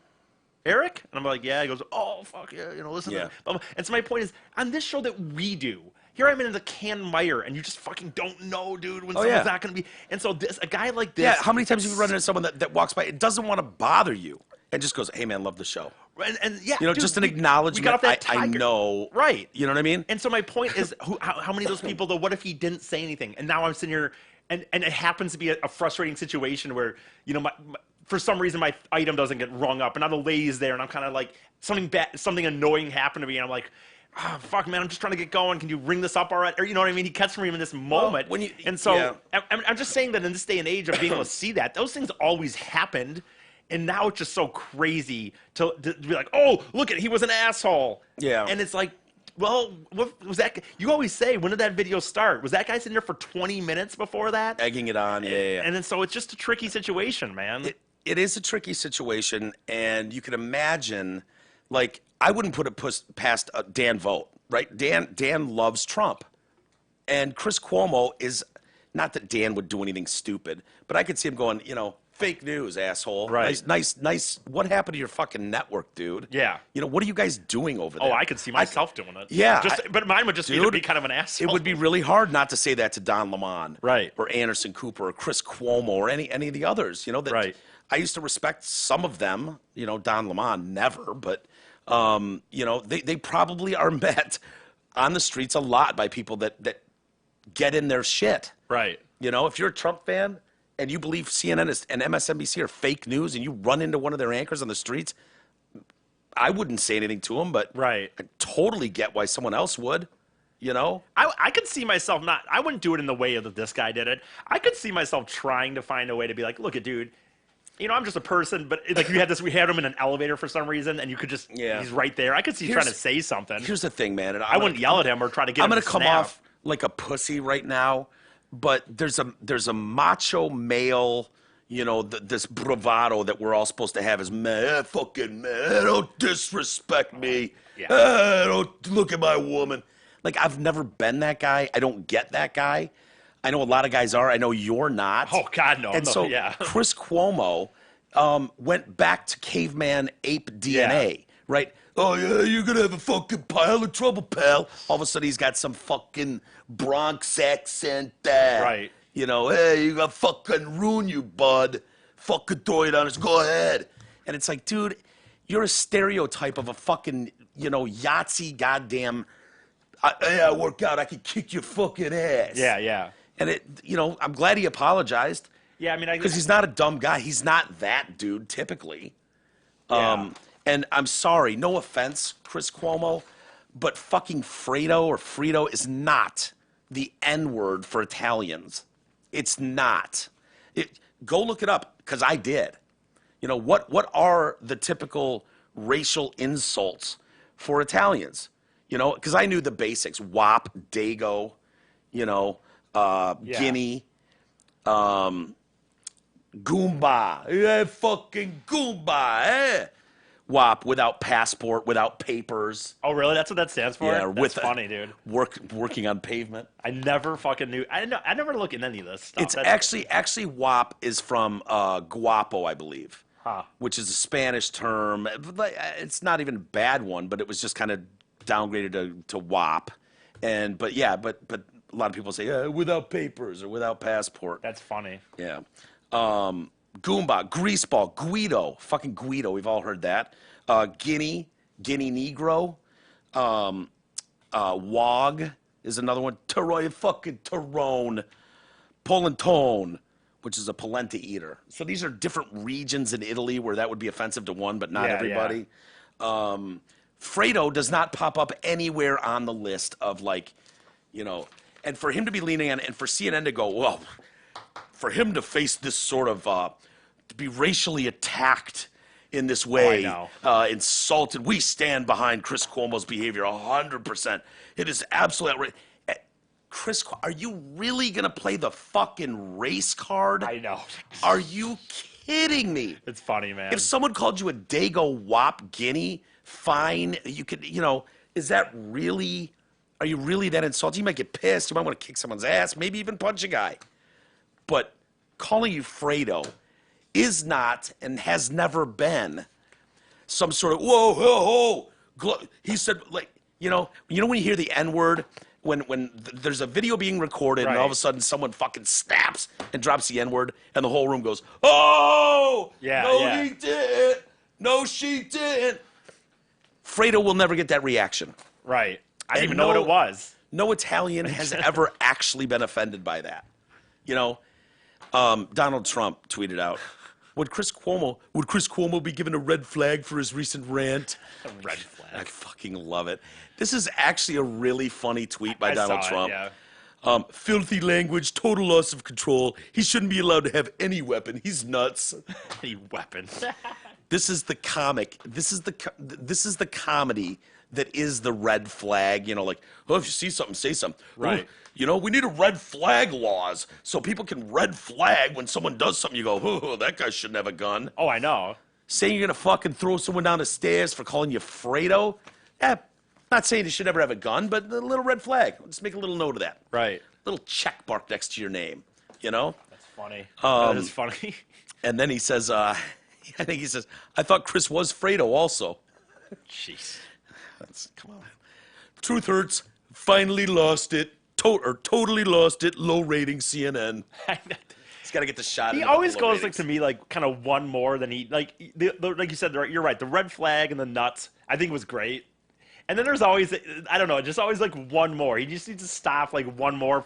Eric? And I'm like, yeah. He goes, oh, fuck yeah, listen Yeah. to me. And so my point is, on this show that we do, here I'm in the Canton Meyer, and you just fucking don't know, dude, when someone's yeah. not going to be. And so a guy like this. Yeah, how many times have you run into someone that walks by and doesn't want to bother you and just goes, hey, man, love the show. And yeah, dude, just an we acknowledgement. got off that I tiger. know. Right. You know what I mean? And so my point is, how many of those people, though, what if he didn't say anything? And now I'm sitting here, and it happens to be a frustrating situation where, for some reason my item doesn't get rung up, and now the lady's there, and I'm kind of like, something annoying happened to me, and I'm like, oh, fuck, man, I'm just trying to get going. Can you ring this up all right? Or, you know what I mean? He catches me in this moment. And so yeah. I'm just saying that in this day and age of being able to see that, those things always happened. And now it's just so crazy to be like, oh, look he was an asshole. Yeah. And it's like, well, what was that? You always say, when did that video start? Was that guy sitting there for 20 minutes before that? Egging it on, yeah. And then so it's just a tricky situation, man. It is a tricky situation, and you can imagine, like, I wouldn't put it past Dan Vogt, right? Dan loves Trump. And Chris Cuomo is, not that Dan would do anything stupid, but I could see him going, fake news, asshole. Right. Nice. What happened to your fucking network, dude? Yeah. What are you guys doing over there? Oh, I could see myself doing it. Yeah. But mine would just be to be kind of an asshole. It would be really hard not to say that to Don Lemon. Right. Or Anderson Cooper or Chris Cuomo or any of the others, that Right. I used to respect some of them, Don Lemon, never, but, they probably are met on the streets a lot by people that get in their shit. Right. If you're a Trump fan and you believe CNN and MSNBC are fake news and you run into one of their anchors on the streets, I wouldn't say anything to them, but Right. I totally get why someone else would. You know, I could see myself not. I wouldn't do it in the way that this guy did it. I could see myself trying to find a way to be like, look, dude, I'm just a person, but like we had him in an elevator for some reason, and you could just, he's right there. I could see trying to say something. Here's the thing, man. And I wouldn't yell at him or try to get him to snap. I'm going to come off like a pussy right now, but there's a macho male, this bravado that we're all supposed to have is, man, fucking man, don't disrespect me. Yeah. Don't look at my woman. Like, I've never been that guy. I don't get that guy. I know a lot of guys are. I know you're not. Oh, God, no. And so Chris Cuomo went back to caveman ape DNA, right? Oh, yeah, you're going to have a fucking pile of trouble, pal. All of a sudden, he's got some fucking Bronx accent there. Right. Hey, you got fucking ruin you, bud. Fucking throw it on us. Go ahead. And it's like, dude, you're a stereotype of a fucking, Yahtzee goddamn... I work out. I can kick your fucking ass. Yeah. And I'm glad he apologized. Yeah, I mean, because he's not a dumb guy. He's not that dude typically. Yeah. And I'm sorry, no offense, Chris Cuomo, but fucking Frito is not the N-word for Italians. It's not. Go look it up, because I did. What are the typical racial insults for Italians? Because I knew the basics. Wop, Dago, Guinea, Goomba. Yeah, fucking Goomba, eh? Wop, without passport, without papers. Oh, really? That's what that stands for? Yeah, that's funny, dude. Working on pavement. I never fucking knew. I never look at any of this stuff. It's actually Wop is from guapo, I believe, which is a Spanish term. It's not even a bad one, but it was just kind of downgraded to WAP, but a lot of people say without papers or without passport. That's funny. Yeah. Goomba, greaseball, Guido, fucking Guido. We've all heard that. Guinea Negro. Wog is another one. Fucking Tyrone. Polentone, which is a polenta eater. So these are different regions in Italy where that would be offensive to one, but not everybody. Yeah. Fredo does not pop up anywhere on the list of and for him to be leaning on, and for CNN to go, well, for him to face this sort of, to be racially attacked in this way, insulted, we stand behind Chris Cuomo's behavior 100%. It is absolutely outrageous. Chris, are you really going to play the fucking race card? I know. Are you kidding me? It's funny, man. If someone called you a Dago Wop Guinea, fine, you could, is that really, are you really that insulted? You might get pissed. You might want to kick someone's ass, maybe even punch a guy. But calling you Fredo is not and has never been some sort of, whoa. He said, when you hear the N-word, when there's a video being recorded and all of a sudden someone fucking snaps and drops the N-word and the whole room goes, oh, he didn't. No, she didn't. Fredo will never get that reaction. Right. I didn't even know what it was. No Italian has ever actually been offended by that. Donald Trump tweeted out, would Chris Cuomo be given a red flag for his recent rant? A red flag. I fucking love it. This is actually a really funny tweet by Donald Trump. Filthy language, total loss of control. He shouldn't be allowed to have any weapon. He's nuts. Any weapon. This is the comic. This is the comedy that is the red flag. If you see something, say something. Right. We need a red flag laws so people can red flag when someone does something. You go, oh, that guy shouldn't have a gun. Oh, I know. Saying you're gonna fucking throw someone down the stairs for calling you Fredo. Not saying you should ever have a gun, but a little red flag. Just make a little note of that. Right. Little check mark next to your name. That's funny. That is funny. And then he says, I think he says, I thought Chris was Fredo also. Jeez. Come on. Truth hurts. Finally lost it. Totally lost it. Low rating CNN. He's got to get the shot. He always goes to me kind of one more than he like you said. You're right. The red flag and the nuts. I think it was great. And then there's always, I don't know, just always like one more. He just needs to stop like one more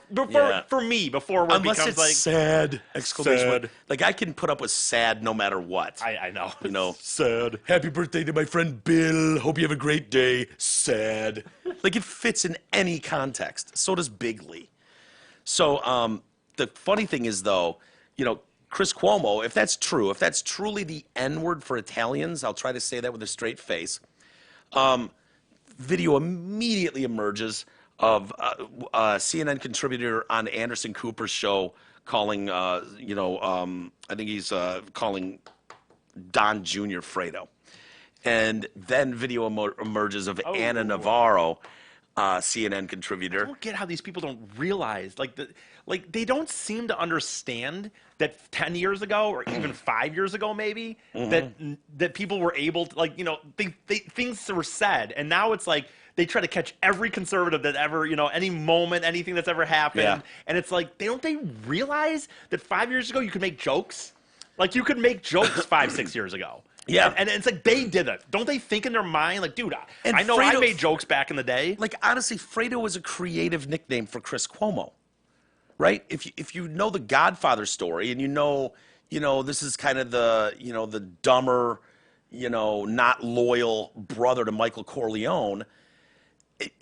for me before where unless it becomes it's like sad exclamation sad. point. Like I can put up with sad no matter what. I know. You know, sad. Happy birthday to my friend Bill. Hope you have a great day. Sad. Like it fits in any context. So does Bigley. So the funny thing is though, you know, Chris Cuomo, if that's true, if that's truly the N-word for Italians, I'll try to say that with a straight face. Video immediately emerges of a CNN contributor on Anderson Cooper's show calling, I think he's calling Don Jr. Fredo. And then video emerges of Ana Navarro, CNN contributor. I don't get how these people don't realize, like they don't seem to understand that 10 years ago or even 5 years ago maybe that people were able to, like, you know, things were said, and now it's like they try to catch every conservative that ever, you know, any moment, anything that's ever happened, and it's like don't they realize that 5 years ago you could make jokes, like you could make jokes 5-6 years ago. Yeah. And it's like they did it. Don't they think in their mind, like, dude, And I know I Fredo- made jokes back in the day. Like honestly, Fredo was a creative nickname for Chris Cuomo, right? If you know the Godfather story and you know this is kind of the the dumber, not loyal brother to Michael Corleone,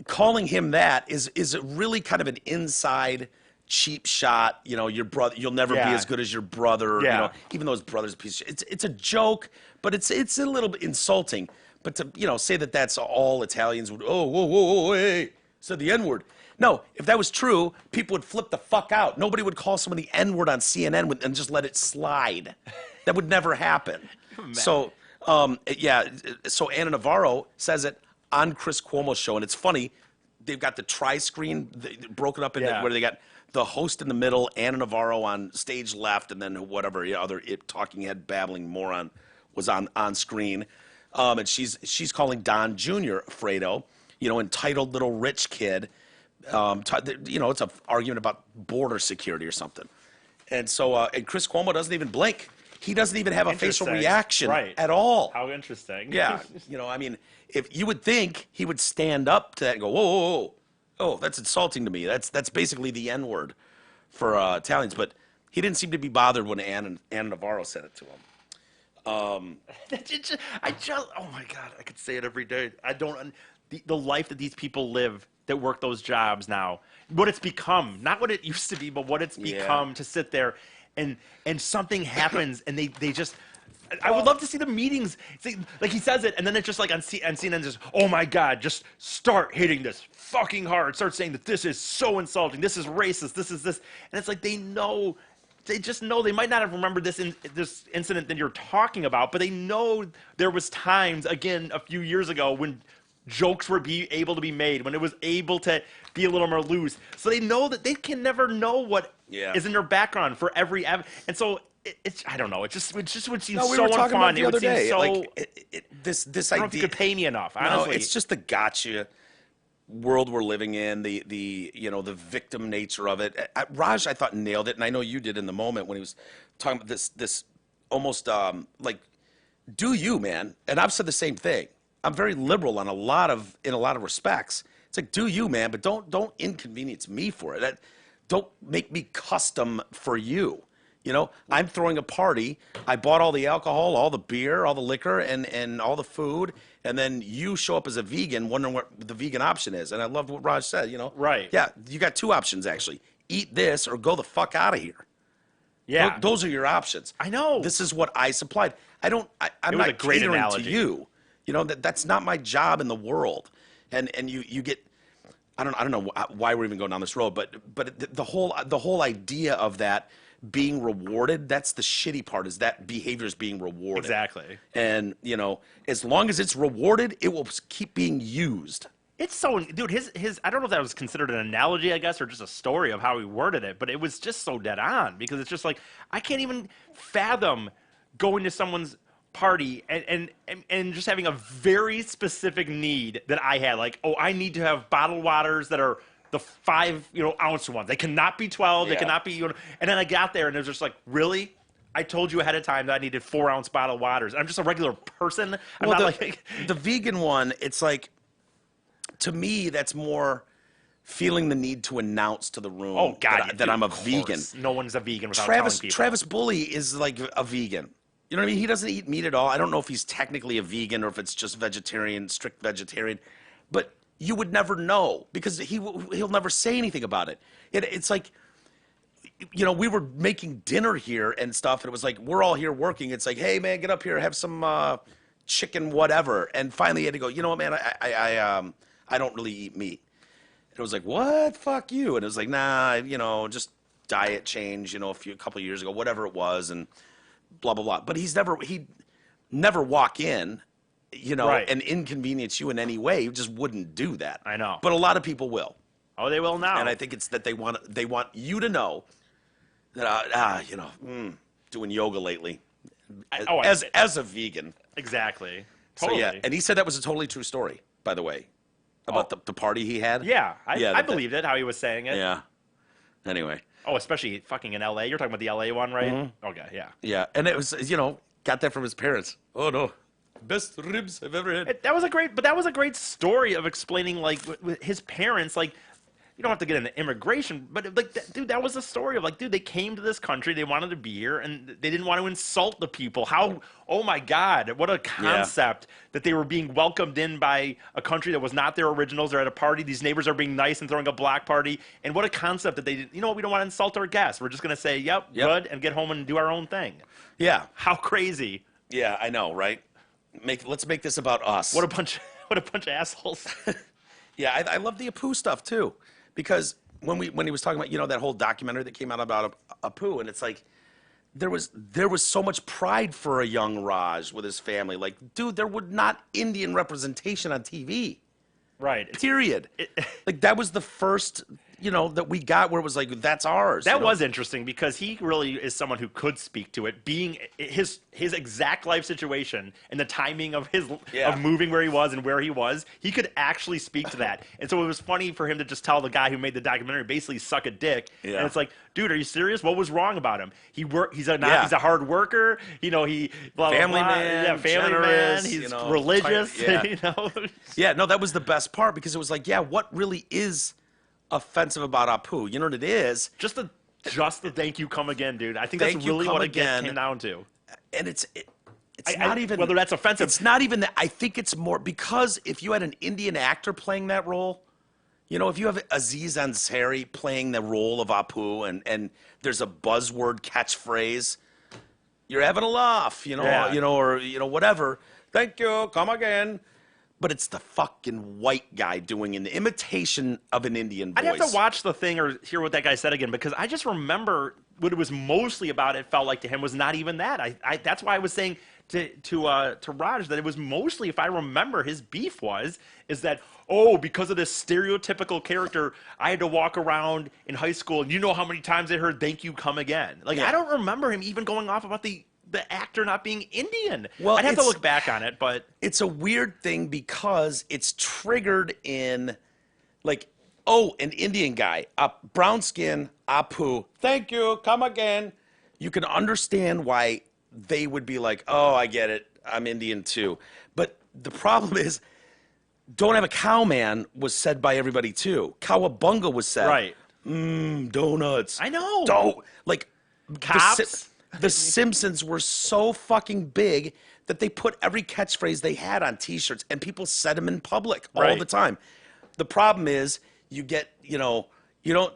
calling him that is really kind of an inside cheap shot. Your brother, you'll never be as good as your brother. Yeah. Even though his brother's a piece of shit. It's a joke, but it's a little bit insulting. But to say that that's all Italians would, whoa, hey, said the N-word. No, if that was true, people would flip the fuck out. Nobody would call someone the N-word on CNN and just let it slide. That would never happen. So, so Ana Navarro says it on Chris Cuomo's show, and it's funny. They've got the tri-screen broken up into where they got the host in the middle, Ana Navarro on stage left, and then whatever other talking head babbling moron was on screen. And she's calling Don Jr. Fredo, entitled little rich kid. It's an argument about border security or something. And so, and Chris Cuomo doesn't even blink. He doesn't even have a facial reaction at all. How interesting. Yeah. I mean, if you would think he would stand up to that and go, whoa. Oh, that's insulting to me. That's basically the N-word for Italians. But he didn't seem to be bothered when Ana Navarro said it to him. Oh my God, I could say it every day. I don't, the life that these people live that work those jobs now, what it's become, not what it used to be, but what it's become to sit there and something happens and they just, I would love to see the meetings. Like he says it, and then it's just like on CNN, just, oh my God, just start hitting this fucking hard. Start saying that this is so insulting. This is racist. This is this. And it's like they know. They just know. They might not have remembered this incident that you're talking about, but they know there was times, again, a few years ago when jokes were able to be made, when it was able to be a little more loose. So they know that they can never know what is in their background for every and so it's I don't know. It just would seem so unfun. It would seem so like this I don't know if you could pay me enough. Honestly, no, it's just the gotcha world we're living in, the victim nature of it. Raj, I thought, nailed it, and I know you did in the moment when he was talking about this almost like, do you, man? And I've said the same thing. I'm very liberal in a lot of respects. It's like, do you, man? But don't inconvenience me for it. Don't make me custom for you. I'm throwing a party. I bought all the alcohol, all the beer, all the liquor, and all the food. And then you show up as a vegan wondering what the vegan option is. And I love what Raj said, Right. Yeah, you got two options, actually. Eat this or go the fuck out of here. Yeah. Those are your options. I know. This is what I supplied. I'm not a great catering analogy. to you. That's not my job in the world. And you get, I don't know why we're even going down this road, but the whole idea of that being rewarded, that's the shitty part, is that behavior is being rewarded. Exactly. And as long as it's rewarded, it will keep being used. It's so, dude, his I don't know if that was considered an analogy, I guess, or just a story of how he worded it, but it was just so dead on, because it's just like, I can't even fathom going to someone's party and just having a very specific need that I had, like, oh, I need to have bottled waters that are the 5 ounce ones. They cannot be 12. They cannot be. And then I got there and it was just like, really? I told you ahead of time that I needed 4 ounce bottled waters. I'm just a regular person. I'm not like the vegan one. It's like, to me, that's more feeling the need to announce to the room Oh God, that I'm a of vegan. course. No one's a vegan without Travis telling people. Travis Bully is like a vegan. You know what I mean? He doesn't eat meat at all. I don't know if he's technically a vegan or if it's just vegetarian, strict vegetarian, but you would never know because he'll never say anything about it. It's like, you know, we were making dinner here and stuff, and it was like we're all here working. It's like, hey man, get up here, have some chicken, whatever. And finally, he had to go. You know what, man? I don't really eat meat. And it was like, what? Fuck you. And it was like, nah, you know, just diet change. You know, a couple of years ago, whatever it was, and blah blah blah. But he'd never walk in, you know, Right. and inconvenience you in any way. He just wouldn't do that. I know. But a lot of people will. Oh, they will now. And I think it's that they want you to know that you know, doing yoga lately as a vegan. Exactly. Totally. So yeah, and he said that was a totally true story, by the way, about the party he had. Yeah, I believed it, how he was saying it. Yeah. Anyway. Oh, especially fucking in L.A. You're talking about the L.A. one, right? Mm-hmm. Okay, yeah. Yeah, and it was, you know, got that from his parents. Oh no, best ribs I've ever had. That was a great story of explaining, like, with his parents, like, you don't have to get into immigration, but like, dude, that was the story of like, dude, they came to this country, they wanted to be here, and they didn't want to insult the people. How? Oh my God, what a concept that they were being welcomed in by a country that was not their originals. They're at a party. These neighbors are being nice and throwing a block party, and what a concept that they did. You know what? We don't want to insult our guests. We're just gonna say, yep, good, and get home and do our own thing. Yeah. How crazy. Yeah, I know, right? Let's make this about us. What a bunch of assholes. Yeah, I love the Apu stuff too, because when he was talking about, you know, that whole documentary that came out about Apu, and it's like there was so much pride for a young Raj with his family. Like, dude, there would not Indian representation on TV. Right. Period. Like that was the first, you know, that we got where it was like, that's ours. That was interesting because he really is someone who could speak to it, being his exact life situation and the timing of of moving where he was and where he was. He could actually speak to that, and so it was funny for him to just tell the guy who made the documentary basically suck a dick. Yeah. And it's like, dude, are you serious? What was wrong about him? He's a hard worker. You know, he family man, family generous, man. He's you know, religious. yeah. You know. Yeah, no, that was the best part because it was like, yeah, what really is offensive about Apu? You know what it is? Just the thank you, come again, dude. I think that's Thank you, really come what it again. came down to. And it's not even whether that's offensive. It's not even that. I think it's more because if you had an Indian actor playing that role, you know, if you have Aziz Ansari playing the role of Apu, and there's a buzzword catchphrase, you're having a laugh, you know, or whatever. Thank you, come again. But it's the fucking white guy doing an imitation of an Indian voice. I'd have to watch the thing or hear what that guy said again because I just remember what it was mostly about. It felt like to him was not even that. That's why I was saying to Raj that it was mostly, if I remember, his beef is that, oh, because of this stereotypical character, I had to walk around in high school and you know how many times I heard "Thank you, come again." Like I don't remember him even going off about the actor not being Indian. Well, I'd have to look back on it, but it's a weird thing because it's triggered in, like, oh, an Indian guy, brown skin, Apu, thank you, come again. You can understand why they would be like, oh, I get it, I'm Indian too. But the problem is, don't have a cowman was said by everybody too. Cowabunga was said. Right. Donuts. I know. Don't like cops. The Simpsons were so fucking big that they put every catchphrase they had on T-shirts, and people said them in public all the time. The problem is, you get, you know, you don't.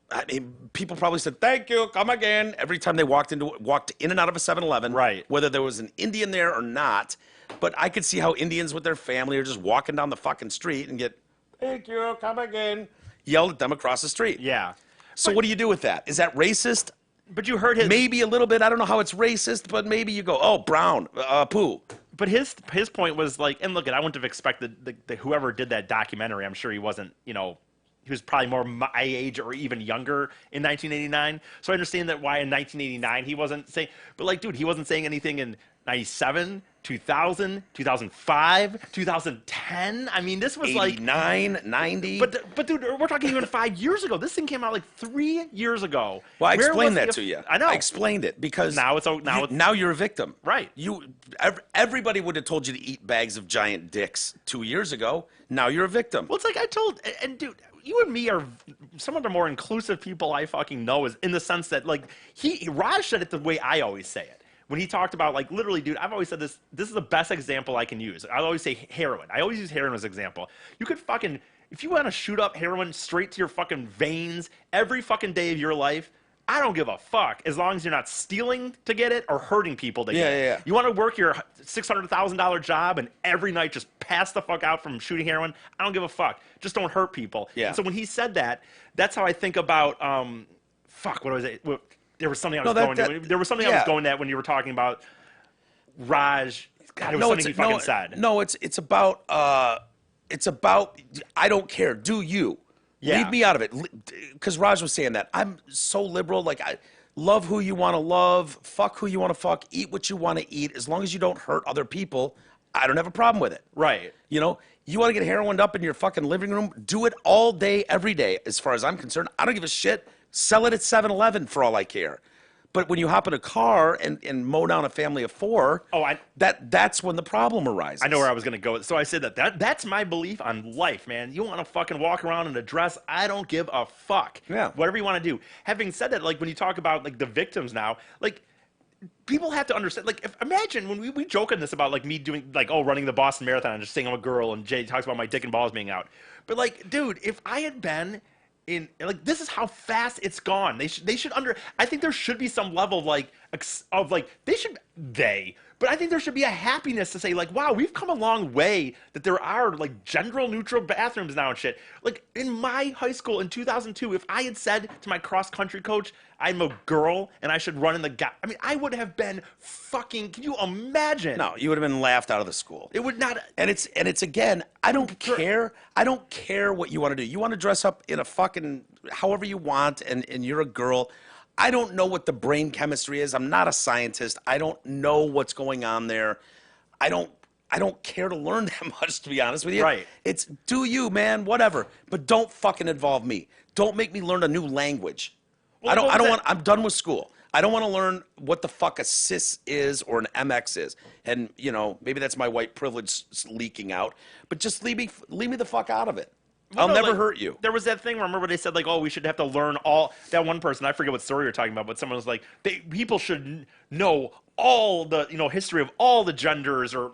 I mean, people probably said "thank you, come again" every time they walked in and out of a 7-Eleven, right? Whether there was an Indian there or not. But I could see how Indians with their family are just walking down the fucking street and get "thank you, come again" yelled at them across the street. Yeah. So what do you do with that? Is that racist? But you heard his maybe a little bit. I don't know how it's racist, but maybe you go, oh, brown, poo. But his point was like, and look, I wouldn't have expected the whoever did that documentary. I'm sure he wasn't, you know, he was probably more my age or even younger in 1989. So I understand that why in 1989 he wasn't saying, but like, dude, he wasn't saying anything in 97, 2000, 2005, 2010. I mean, this was 89, 90. But dude, we're talking even 5 years ago. This thing came out like 3 years ago. Well, I explained that to you. I know. I explained it because now you're a victim. Right. Everybody would have told you to eat bags of giant dicks 2 years ago. Now you're a victim. Well, it's like I told, and dude, you and me are some of the more inclusive people I fucking know, is in the sense that like Raj said it the way I always say it. When he talked about, like, literally, dude, I've always said this is the best example I can use. I always say heroin. I always use heroin as an example. You could fucking, if you want to shoot up heroin straight to your fucking veins every fucking day of your life, I don't give a fuck, as long as you're not stealing to get it or hurting people to get it. Yeah. You want to work your $600,000 job and every night just pass the fuck out from shooting heroin? I don't give a fuck. Just don't hurt people. Yeah. And so when he said that, that's how I think about, what was it? There was something I was going to. There was something I was going at when you were talking about Raj. God, it was something he fucking said. No, it's about I don't care. Do you? Yeah. Leave me out of it. Because Raj was saying that. I'm so liberal. Like, I love who you want to love. Fuck who you want to fuck. Eat what you want to eat. As long as you don't hurt other people, I don't have a problem with it. Right. You know, you want to get heroined up in your fucking living room? Do it all day, every day, as far as I'm concerned. I don't give a shit. Sell it at 7-Eleven for all I care. But when you hop in a car and mow down a family of four, that's when the problem arises. I know where I was going to go. So I said that's my belief on life, man. You want to fucking walk around in a dress? I don't give a fuck. Yeah. Whatever you want to do. Having said that, like when you talk about like the victims now, like people have to understand. Like, imagine when we joke on this about like me doing like running the Boston Marathon and just saying I'm a girl, and Jay talks about my dick and balls being out. But like, dude, if I had been in like this is how fast it's gone. They should I think there should be some level of but I think there should be a happiness to say like, wow, we've come a long way, that there are like gender neutral bathrooms now and shit. Like in my high school in 2002, if I had said to my cross country coach I'm a girl and I should run in the I mean, I would have been fucking, can you imagine? No, you would have been laughed out of the school. It would not. And it's again, I don't care. I don't care what you want to do. You want to dress up in a fucking however you want, and you're a girl. I don't know what the brain chemistry is. I'm not a scientist. I don't know what's going on there. I don't care to learn that much, to be honest with you. Right. It's do you, man, whatever. But don't fucking involve me. Don't make me learn a new language. Well, I'm done with school. I don't want to learn what the fuck a cis is or an MX is. And, you know, maybe that's my white privilege leaking out. But just leave me the fuck out of it. I'll never hurt you. There was that thing, remember, where they said, like, oh, we should have to learn all... That one person, I forget what story you're talking about, but someone was like, people should know all the, history of all the genders or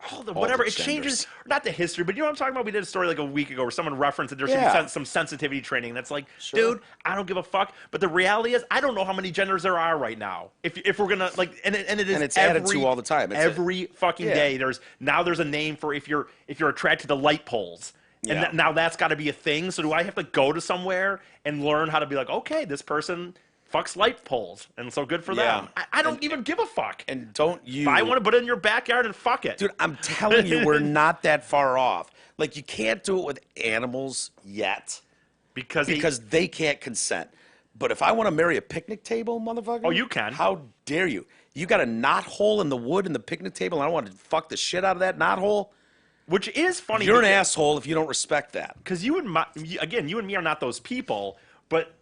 all the whatever. It changes, not the history, but you know what I'm talking about? We did a story like a week ago where someone referenced that there should be some sensitivity training. That's like, dude, I don't give a fuck. But the reality is, I don't know how many genders there are right now. If we're gonna like, and it's added to all the time. Every fucking day. There's a name for if you're attracted to light poles. Yeah. And now that's got to be a thing. So do I have to go to somewhere and learn how to be like, okay, this person fucks light poles, and so good for them. I don't even give a fuck. And don't you... If I want to put it in your backyard and fuck it. Dude, I'm telling you, we're not that far off. Like, you can't do it with animals yet. Because they can't consent. But if I want to marry a picnic table, motherfucker... Oh, you can. How dare you? You got a knot hole in the wood in the picnic table, and I don't want to fuck the shit out of that knot hole? Which is funny. You're an asshole if you don't respect that. Because you and me are not those people, but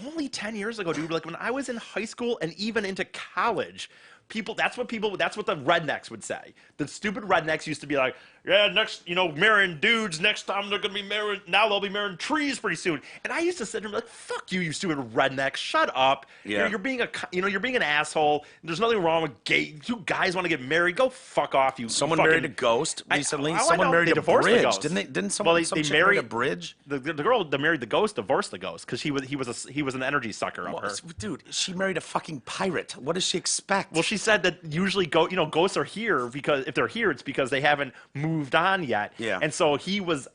only 10 years ago, dude, like when I was in high school and even into college, that's what the rednecks would say. The stupid rednecks used to be like, yeah, next, marrying dudes, next time they're going to be married, now they'll be marrying trees pretty soon. And I used to sit there and be like, fuck you, you stupid redneck, shut up. Yeah. You're being an asshole. There's nothing wrong with gay. You guys want to get married, go fuck off, you. Someone married a ghost recently. Someone married a bridge. Didn't someone marry a bridge? The girl that married the ghost divorced the ghost because he was an energy sucker of her. Dude, she married a fucking pirate. What does she expect? Well, she said that usually ghosts are here because if they're here, it's because they haven't moved on yet. Yeah. And so he was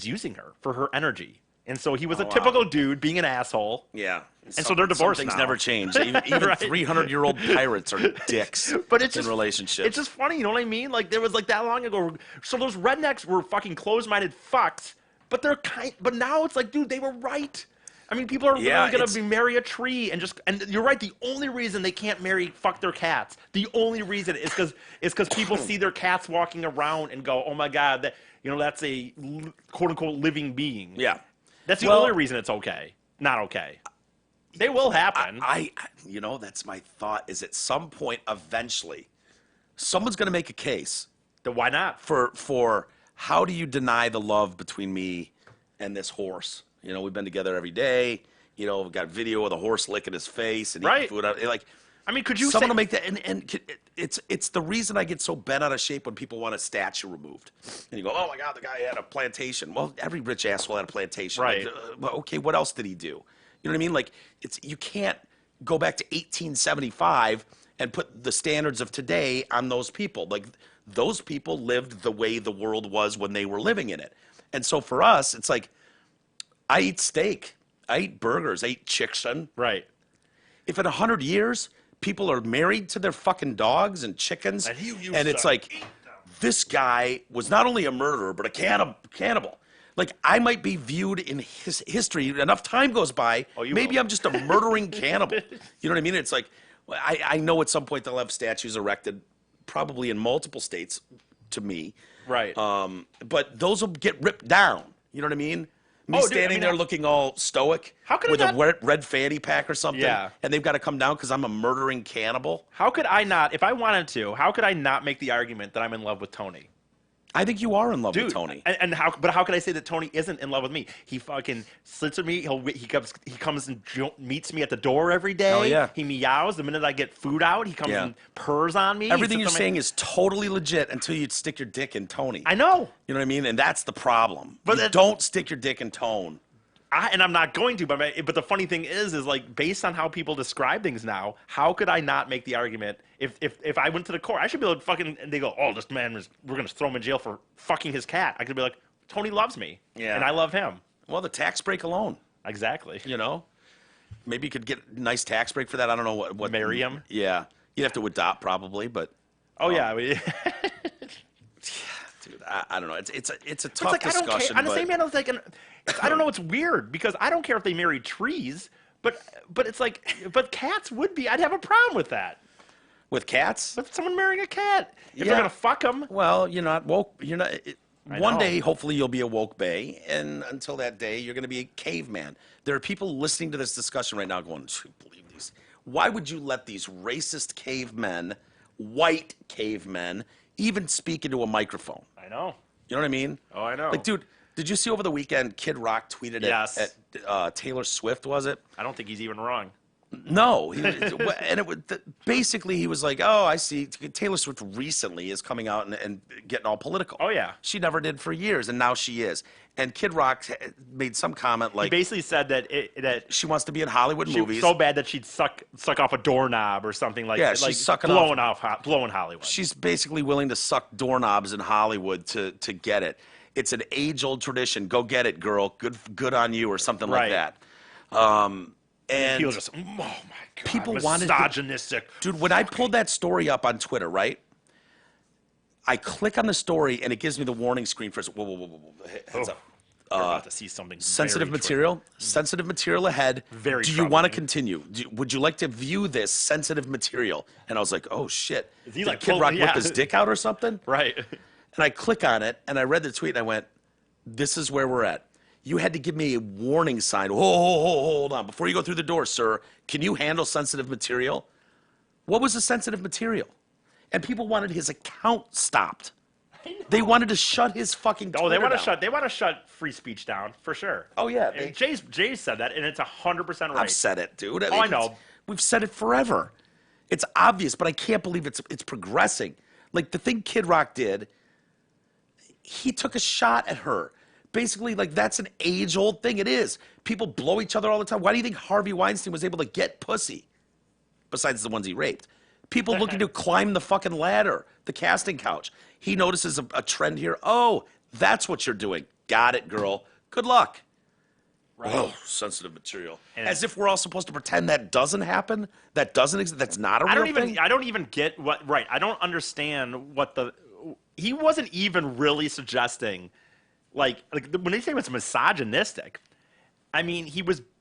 using her for her energy. And so he was a typical dude being an asshole. Yeah. And so they're divorced Some things now. never change. Even Right. 300-year-old pirates are dicks but it's just, relationships. It's just funny, you know what I mean? Like, there was like that long ago. So those rednecks were fucking closed-minded fucks, but now it's like, dude, they were right. I mean, people are Yeah, literally going to marry a tree and you're right. The only reason they can't fuck their cats, the only reason is because people see their cats walking around and go, oh my God, that's a quote unquote living being. Yeah. That's the only reason it's okay. Not okay. They will happen. That's my thought is at some point, eventually, someone's going to make a case. Then why not? For how do you deny the love between me and this horse? We've been together every day. We've got video of the horse licking his face and eating food. I mean, could you someone will make that? And it's the reason I get so bent out of shape when people want a statue removed. And you go, oh my God, the guy had a plantation. Well, every rich asshole had a plantation. Right. Well, okay, what else did he do? You know what I mean? Like, you can't go back to 1875 and put the standards of today on those people. Like, those people lived the way the world was when they were living in it. And so for us, it's like, I eat steak. I eat burgers. I eat chicken. Right. If in 100 years, people are married to their fucking dogs and chickens, and it's like, this guy was not only a murderer, but a cannibal. Like, I might be viewed in his history, enough time goes by, maybe I'm just a murdering cannibal. You know what I mean? It's like, I know at some point they'll have statues erected, probably in multiple states, to me. Right. But those will get ripped down. You know what I mean? Me standing there looking all stoic with a red fanny pack or something, and they've got to come down because I'm a murdering cannibal. How could I not, if I wanted to, how could I not make the argument that I'm in love with Tony? I think you are in love with Tony. And how could I say that Tony isn't in love with me? He fucking sits with me. He comes and meets me at the door every day. Oh, yeah. He meows the minute I get food out. He comes and purrs on me. Everything you're saying is totally legit until you stick your dick in Tony. I know. You know what I mean? And that's the problem. But don't stick your dick in Tone. And I'm not going to, but the funny thing is like, based on how people describe things now, how could I not make the argument if I went to the court? I should be able to fucking, and they go, oh, this man we're going to throw him in jail for fucking his cat. I could be like, Tony loves me. Yeah. And I love him. Well, the tax break alone. Exactly. Maybe you could get a nice tax break for that. I don't know what. Marry him? Yeah. You'd have to adopt probably, but. Oh, yeah. Dude, I don't know. It's a tough discussion. I don't care. On the same hand, I was like, I don't know. It's weird because I don't care if they marry trees, but it's like, but cats would be. I'd have a problem with that. With cats? With someone marrying a cat, if they're gonna fuck them. Well, you're not woke. You're not. One day, hopefully, you'll be a woke bae, and until that day, you're gonna be a caveman. There are people listening to this discussion right now going, "Believe these? Why would you let these racist cavemen, white cavemen, even speak into a microphone?" I know. You know what I mean? Oh, I know. Like, dude, did you see over the weekend Kid Rock tweeted at Taylor Swift, was it? I don't think he's even wrong. No. Basically, he was like, oh, I see. Taylor Swift recently is coming out and getting all political. Oh, yeah. She never did for years, and now she is. And Kid Rock made some comment like... He basically said that she wants to be in Hollywood movies. So bad that she'd suck off a doorknob or something like that. Yeah, she's sucking blowing Hollywood. She's basically willing to suck doorknobs in Hollywood to get it. It's an age-old tradition. Go get it, girl. Good on you, or something like that. And people just, oh my God, people misogynistic. Dude, when I pulled that story up on Twitter, right? I click on the story and it gives me the warning screen for whoa, heads up. We're about to see something sensitive material. Sensitive material ahead. Very. Do you want to continue? Would you like to view this sensitive material? And I was like, oh shit. Is he Did like Kid Rock whip his dick out or something? Right. And I click on it and I read the tweet and I went, this is where we're at. You had to give me a warning sign. Hold on. Before you go through the door, sir, can you handle sensitive material? What was the sensitive material? And people wanted his account stopped. They wanted to shut his fucking Twitter down. They want to shut free speech down for sure. Oh yeah. Jay said that, and it's 100% right. I've said it, dude. I know. We've said it forever. It's obvious, but I can't believe it's progressing. Like the thing Kid Rock did, he took a shot at her. Basically, like, that's an age-old thing. It is. People blow each other all the time. Why do you think Harvey Weinstein was able to get pussy? Besides the ones he raped. People looking to climb the fucking ladder, the casting couch. He notices a trend here. Oh, that's what you're doing. Got it, girl. Good luck. Right. Oh, sensitive material. And as if we're all supposed to pretend that doesn't happen? That doesn't exist? That's not a real thing? I don't even get what... Right. I don't understand what the... He wasn't even really suggesting... Like when they say it's misogynistic, I mean,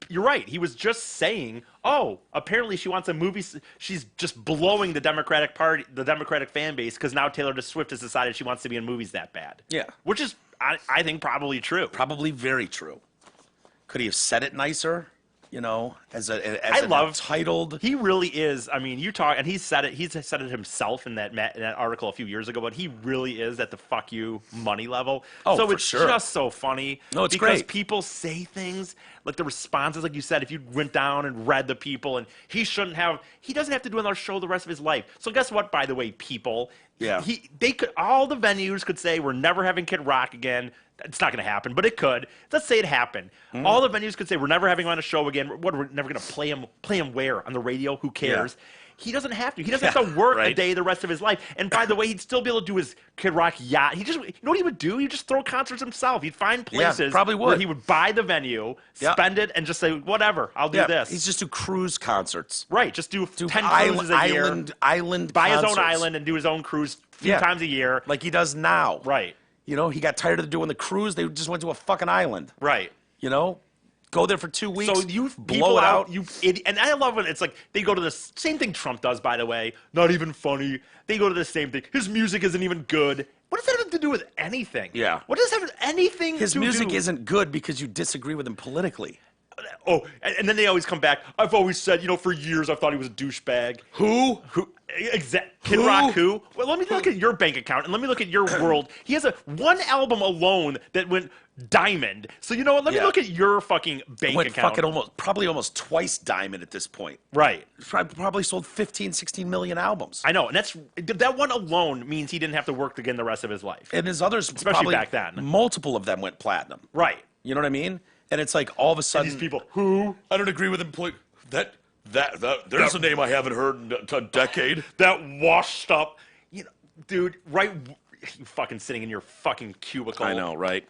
you're right. He was just saying, oh, apparently she wants a movie. She's just blowing the Democratic Party, the Democratic fan base, because now Taylor Swift has decided she wants to be in movies that bad. Yeah. Which is, I think, probably true. Probably very true. Could he have said it nicer? You know, as entitled. He really is. I mean, you talk, and he said it. He's said it himself in that article a few years ago. But he really is at the fuck you money level. Oh, so for it's sure. just so funny. No, it's because great. people say things like the responses, like you said. If you went down and read the people, and he doesn't have to do another show the rest of his life. So guess what? By the way, people. Yeah. All the venues could say we're never having Kid Rock again. It's not going to happen, but it could. Let's say it happened. All the venues could say we're never having him on a show again. We're never going to play him. Play him where? On the radio? Who cares? Yeah. He doesn't have to. He doesn't have to work right. a day the rest of his life. And by the way, he'd still be able to do his Kid Rock yacht. You know what he would do? He'd just throw concerts himself. He'd find places probably would. where he would buy the venue, spend it, and just say, whatever, I'll do this. He's just do cruise concerts. Right. Just do 10 cruises a year. Island buy concerts. his own island and do his own cruise a few times a year. Like he does now. Right. You know, he got tired of doing the cruise. They just went to a fucking island. Right. You know? Go there for 2 weeks. So you blow it out. And I love when it's like they go to the same thing Trump does, by the way. Not even funny. They go to the same thing. His music isn't even good. What does that have to do with anything? Yeah. What does that have anything His to music do? isn't good because you disagree with him politically. Oh, and then they always come back. I've always said, for years I thought he was a douchebag. Who? Kid Rock who? Well, let me look at your bank account and let me look at your world. He has one album alone that went diamond. So you know what? Let me look at your fucking bank Went account. fucking probably almost twice diamond at this point. Right. Probably sold 15, 16 million albums. I know, and that one alone means he didn't have to work again the rest of his life. And his others, especially probably, back then, multiple of them went platinum. Right. You know what I mean? And it's like all of a sudden, and these people who I don't agree with him. There's a name I haven't heard in a decade. That washed up, dude. Right, you fucking sitting in your fucking cubicle. I know, right?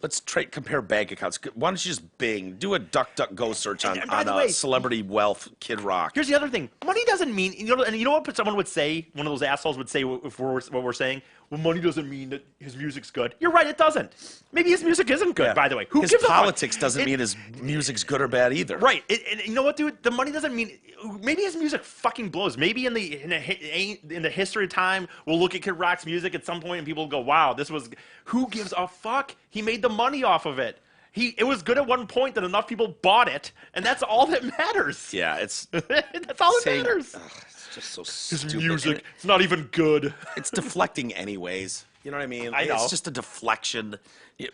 Let's compare bank accounts. Why don't you just Bing, do a DuckDuckGo search on celebrity wealth, Kid Rock. Here's the other thing: money doesn't mean and you know what someone would say. One of those assholes would say if what we're saying. Well, money doesn't mean that his music's good. You're right, it doesn't. Maybe his music isn't good, by the way. Who his gives politics a fuck? doesn't mean his music's good or bad either. Right. And you know what, dude? The money doesn't mean. Maybe his music fucking blows. Maybe in the history of time, we'll look at Kid Rock's music at some point and people will go, "Wow, this was." Who gives a fuck? He made the money off of it. It was good at one point that enough people bought it, and that's all that matters. Yeah, it's that's all that matters. It's just so His stupid. music, it's not even good. It's deflecting anyways. You know what I mean? I know. It's just a deflection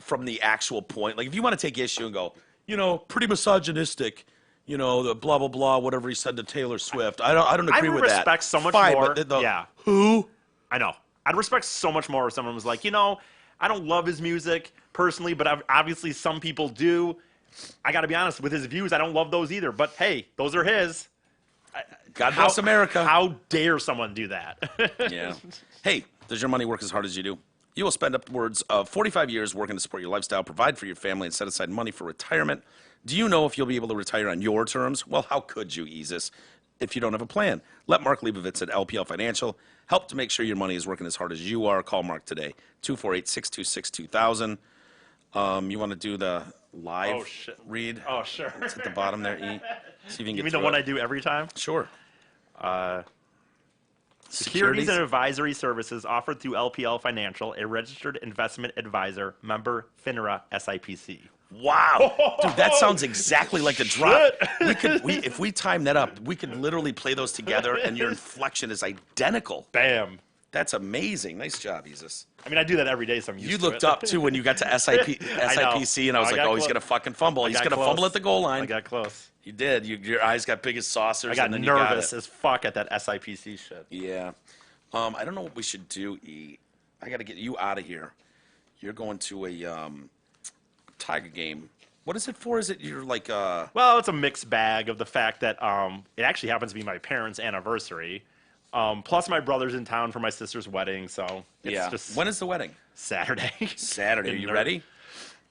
from the actual point. Like if you want to take issue and go, pretty misogynistic, the blah blah blah, whatever he said to Taylor Swift. I don't agree with that. I respect so much Fine, more. But yeah. Who? I know. I'd respect so much more if someone was like, I don't love his music personally, but obviously some people do. I got to be honest with his views. I don't love those either. But hey, those are his. God bless America. How dare someone do that? Yeah. Hey, does your money work as hard as you do? You will spend upwards of 45 years working to support your lifestyle, provide for your family, and set aside money for retirement. Do you know if you'll be able to retire on your terms? Well, how could you, Easus, if you don't have a plan? Let Mark Leibovitz at LPL Financial help to make sure your money is working as hard as you are. Call Mark today, 248-626-2000. You want to do the live read? Oh, sure. It's at the bottom there, E. See if you can You get mean the one I do every time? Sure. Securities and advisory services offered through LPL Financial, a registered investment advisor, member FINRA SIPC. Wow, dude, that sounds exactly like the drop. If we time that up, we could literally play those together, and your inflection is identical. Bam. That's amazing. Nice job, Jesus. I mean, I do that every day, so I'm used to it. You looked up, too, when you got to SIPC, and I was like, he's going to fucking fumble. He's going to fumble at the goal line. I got close. You did. Your eyes got big as saucers. I got and then nervous you got as fuck at that SIPC shit. Yeah. I don't know what we should do, E. I got to get you out of here. You're going to a Tiger game. What is it for? Is it you're like Well, it's a mixed bag of the fact that it actually happens to be my parents' anniversary. Plus my brother's in town for my sister's wedding, so it's just when is the wedding? Saturday. Saturday. Are you ready?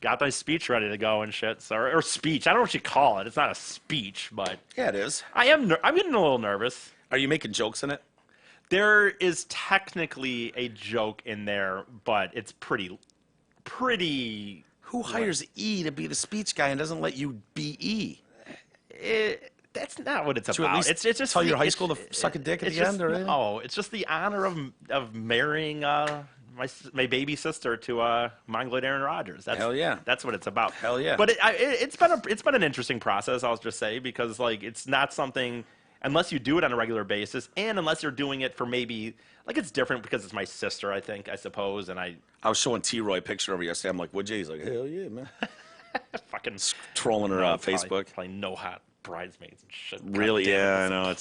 Got my speech ready to go and shit. So, or speech. I don't know what you call it. It's not a speech, but yeah, it is. I'm getting a little nervous. Are you making jokes in it? There is technically a joke in there, but it's pretty. Who hires E to be the speech guy and doesn't let you be E? That's not what it's To at about. least It's just tell your high school to suck a dick at the end, or anything? no. It's just the honor of marrying my baby sister to Mongoloid Aaron Rodgers. That's, Hell yeah. That's what it's about. Hell yeah. But it's been an interesting process. I'll just say, because like it's not something, unless you do it on a regular basis, and unless you're doing it for maybe, like, it's different because it's my sister, I suppose, and I was showing T-Roy a picture of her yesterday. I'm like, would you? He's like, hell yeah, man. fucking Trolling her Facebook. Probably no hot bridesmaids and shit. Really? Yeah, I know.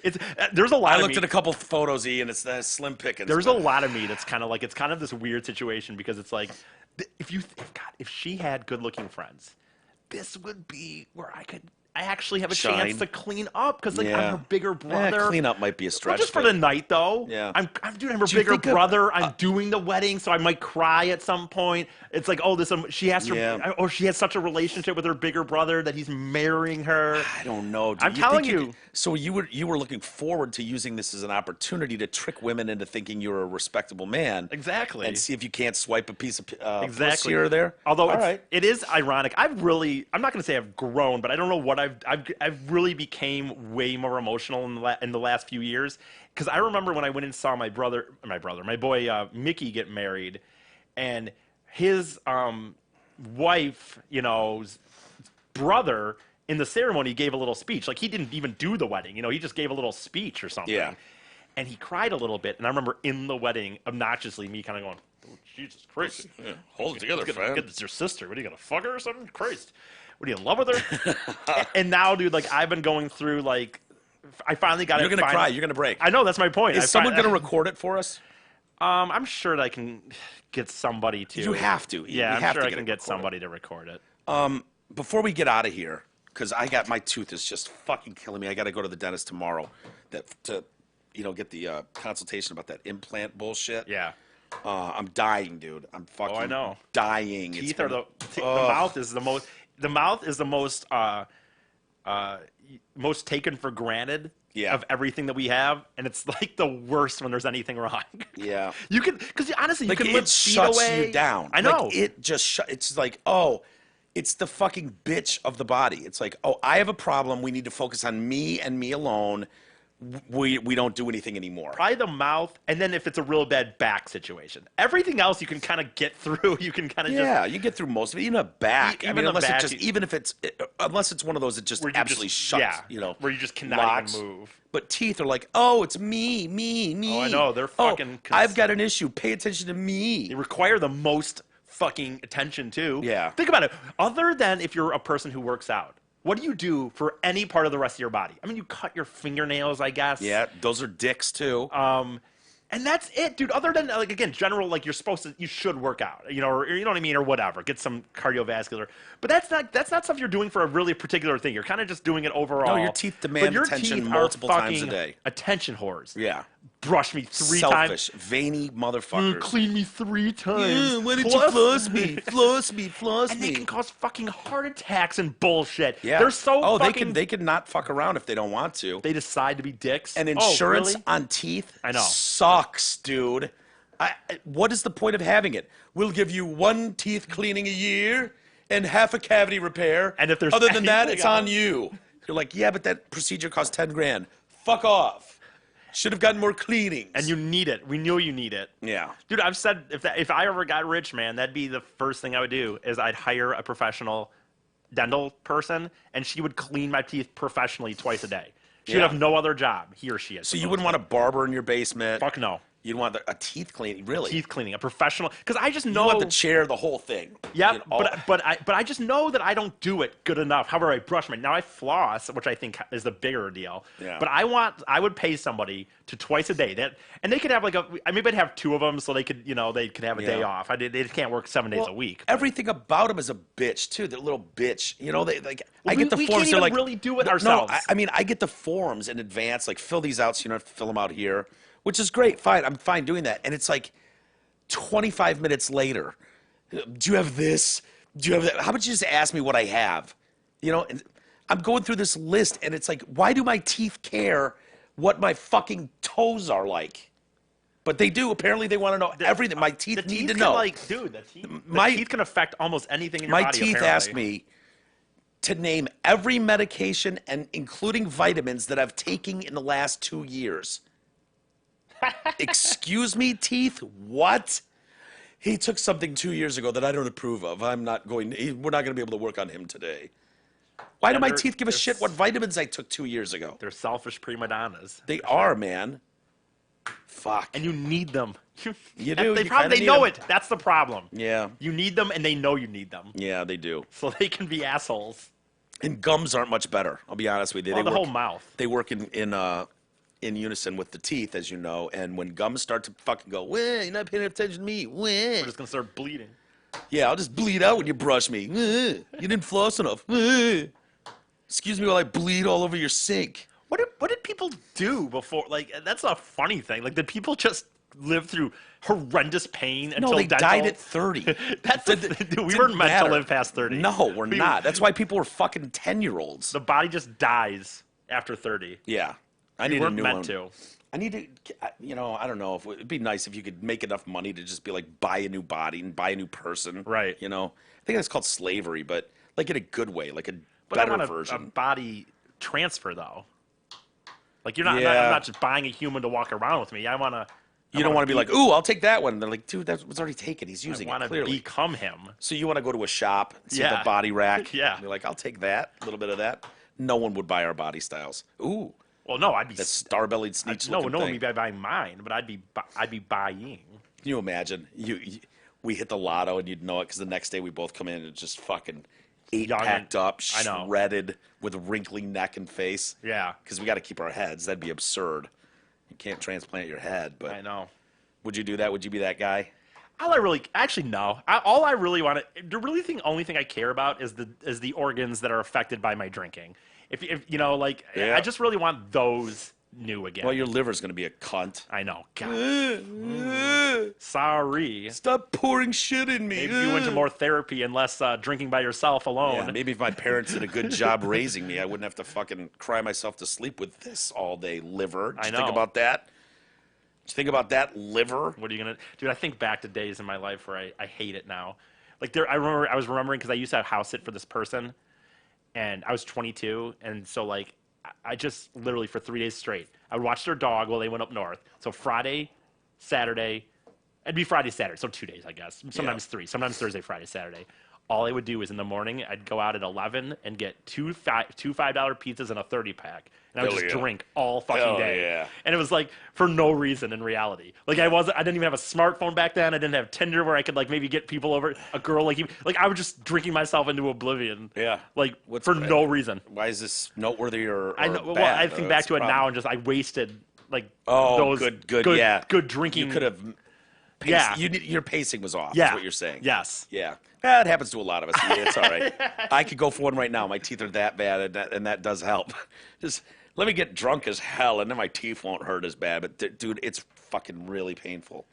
It's there's a lot. I looked at a couple photos, E, and it's that slim pickings. There's a lot of me that's kind of like, it's kind of this weird situation, because it's like, if she had good-looking friends, this would be where I actually have a chance to clean up, because like I'm her bigger brother. Clean up might be a stretch. Well, just for the night, though. Yeah. I'm her bigger brother. I'm doing the wedding, so I might cry at some point. It's like, oh, she has such a relationship with her bigger brother that he's marrying her. I don't know. I'm telling you. So you were looking forward to using this as an opportunity to trick women into thinking you're a respectable man. Exactly. And see if you can't swipe a piece of exactly puss here or there. Although it is ironic. I'm not going to say I've grown, but I don't know what I've really became way more emotional in the last few years, because I remember when I went and saw my boy Mickey get married, and his wife, brother, in the ceremony gave a little speech. Like, he didn't even do the wedding, he just gave a little speech or something. Yeah. And he cried a little bit, and I remember in the wedding, obnoxiously, me kind of going, oh, Jesus Christ. Yeah. Hold it together, fam. It's your sister. What, are you going to fuck her or something? Christ. What, are you in love with her? And now, dude, like, I've been going through, like, I finally got it. You're going to cry. You're going to break. I know, that's my point. Is someone going to record it for us? I'm sure that I can get somebody to. You have to. Yeah, I'm sure I can get somebody to record it. Before we get out of here, because my tooth is just fucking killing me. I got to go to the dentist tomorrow to get the consultation about that implant bullshit. Yeah. I'm dying, dude. I'm fucking I know. dying. Teeth are the mouth is the most. The mouth is the most most taken for granted of everything that we have, and it's like the worst when there's anything wrong. Yeah. You can, because honestly, like, you can lift feet away. It shuts you down. I know. Like, it just it's like, oh, it's the fucking bitch of the body. It's like, oh, I have a problem. We need to focus on me and me alone. We don't do anything anymore. Probably the mouth, and then if it's a real bad back situation. Everything else you can kind of get through. You can kind of you get through most of it. Even a back. Unless it's one of those that just absolutely shuts. Where you just cannot even move. But teeth are like, oh, it's me. Oh, I know. They're fucking. I've got an issue. Pay attention to me. They require the most fucking attention too. Yeah. Think about it. Other than if you're a person who works out, what do you do for any part of the rest of your body? I mean, you cut your fingernails, I guess. Yeah, those are dicks too. And that's it, dude. Other than, like, again, general, like, you should work out, or you know what I mean, or whatever. Get some cardiovascular. But that's not stuff you're doing for a really particular thing. You're kind of just doing it overall. No, your teeth demand attention multiple times a day. Attention whores. Yeah. Brush me 3 times. Selfish, veiny motherfuckers. Clean me 3 times. Why didn't you floss me? Floss me. And they can cause fucking heart attacks and bullshit. Yeah. They're so they can not fuck around if they don't want to. They decide to be dicks. And insurance really? on teeth I know. Sucks, dude. What is the point of having it? We'll give you 1 teeth cleaning a year and half a cavity repair. And if there's other than that, it's on you. You're like, yeah, but that procedure costs $10,000. Fuck off. Should have gotten more cleanings. And you need it. We know you need it. Yeah. Dude, I've said if I ever got rich, man, that'd be the first thing I would do is I'd hire a professional dental person, and she would clean my teeth professionally twice a day. She'd have no other job. He or she is. So you wouldn't want a barber in your basement? Fuck no. You'd want a teeth cleaning, really? Teeth cleaning, a professional. Because I just know. You want the chair, the whole thing. Yeah, but I just know that I don't do it good enough. However, I brush my. Now I floss, which I think is the bigger deal. Yeah. But I would pay somebody to twice a day. And they could have like maybe I'd have 2 of them so they could have a day off. They just can't work 7 days a week. But everything about them is a bitch too. They're a little bitch. They like. I get the we forms. Can't they're even like really do it ourselves. No, I mean I get the forms in advance. Like fill these out so you don't have to fill them out here. Which is great, fine. I'm fine doing that. And it's like 25 minutes later. Do you have this? Do you have that? How about you just ask me what I have? And I'm going through this list, and it's like, why do my teeth care what my fucking toes are like? But they do. Apparently, they want to know everything. My teeth need to know. The teeth can affect almost anything in your body. My teeth asked me to name every medication, and including vitamins, that I've taken in the last 2 years. Excuse me, teeth? What? He took something 2 years ago that I don't approve of. We're not going to be able to work on him today. Why do my teeth give a shit what vitamins I took 2 years ago? They're selfish prima donnas. They are, man. Fuck. And you need them. You do. They know it. That's the problem. Yeah. You need them, and they know you need them. Yeah, they do. So they can be assholes. And gums aren't much better. I'll be honest with you. The whole mouth. They work in unison with the teeth, as you know. And when gums start to fucking go, "Wah, you're not paying attention to me. Wah." We're just gonna start bleeding. Yeah, I'll just bleed out when you brush me. "Wah, you didn't floss enough. Wah. Excuse me while I bleed all over your sink." What did people do before? Like, that's a funny thing. Like, did people just live through horrendous pain until No, they dental? died at 30. We weren't meant to live past 30. No, we're not. That's why people were fucking 10-year-olds. The body just dies after 30. Yeah. I We need a weren't new meant one. to. I need to, I don't know. It'd be nice if you could make enough money to just be like, buy a new body and buy a new person. Right. You know? I think that's called slavery, but like in a good way, like a But I better want version. a body transfer, though. Like, you're not. Yeah. I'm not just buying a human to walk around with me. I want to. You don't want to be like, ooh, I'll take that one. And they're like, dude, that was already taken. He's using I want it, to clearly. become him. So you want to go to a shop, see Yeah. the body rack. Yeah. And you're like, I'll take that, a little bit of that. No one would buy our body styles. Ooh, Well, no, I'd be. that star-bellied sneech No, looking no one thing. would be buying mine, but I'd be buying. Can you imagine? We hit the lotto and you'd know it because the next day we both come in and it's just fucking packed up, I know. shredded, with a wrinkly neck and face. Yeah. Because we got to keep our heads. That'd be absurd. You can't transplant your head, but I know. would you do that? Would you be that guy? No. All I really want to, only thing I care about is the organs that are affected by my drinking. If you know, like, Yeah. I just really want those new again. Well, your liver's going to be a cunt. I know. God. Sorry. Stop pouring shit in me. Maybe you went to more therapy and less drinking by yourself alone. Yeah, maybe if my parents did a good job raising me, I wouldn't have to fucking cry myself to sleep with this all day, liver. Did you think know. about that? Did you think about that, liver? What are you gonna, dude? I think back to days in my life where I hate it now. Like I was remembering because I used to have house sit for this person, and I was 22, and so like I just literally for 3 days straight, I would watch their dog while they went up north. So Friday, Saturday, it'd be Friday, Saturday, so 2 days I guess. Sometimes 3, sometimes Thursday, Friday, Saturday. All I would do is in the morning, I'd go out at 11 and get two $5 pizzas and a 30-pack. And I would Hell just yeah. drink all fucking Hell day. yeah. And it was like for no reason in reality. Like I didn't even have a smartphone back then. I didn't have Tinder where I could like maybe get people over, a girl like you. Like I was just drinking myself into oblivion. Yeah. Like for no reason. Why is this noteworthy or I know. bad? Well, I think back That's to the it problem. now and just I wasted like Oh, those good, yeah. good drinking. You could have. Yeah. Your pacing was off. Yeah. Is what you're saying. Yes. Yeah. It happens to a lot of us. Yeah, it's all right. I could go for one right now. My teeth are that bad, and that does help. Just let me get drunk as hell, and then my teeth won't hurt as bad. But, dude, it's fucking really painful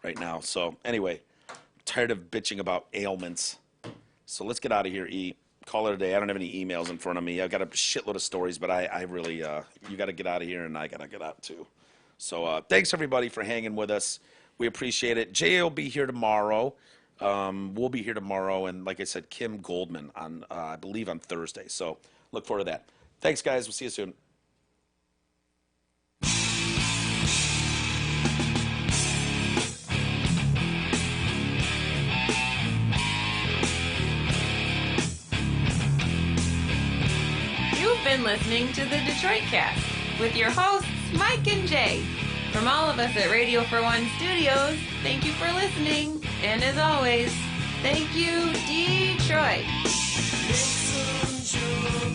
right now. So, anyway, I'm tired of bitching about ailments. So let's get out of here, E. Call it a day. I don't have any emails in front of me. I've got a shitload of stories, but I really, you got to get out of here, and I got to get out, too. So thanks, everybody, for hanging with us. We appreciate it. Jay will be here tomorrow. We'll be here tomorrow, and like I said, Kim Goldman on I believe on Thursday. So look forward to that. Thanks, guys. We'll see you soon. You've been listening to the Detroit Cast with your hosts, Mike and Jay. From all of us at Radio for One Studios, thank you for listening. And as always, thank you, Detroit. Make some joy.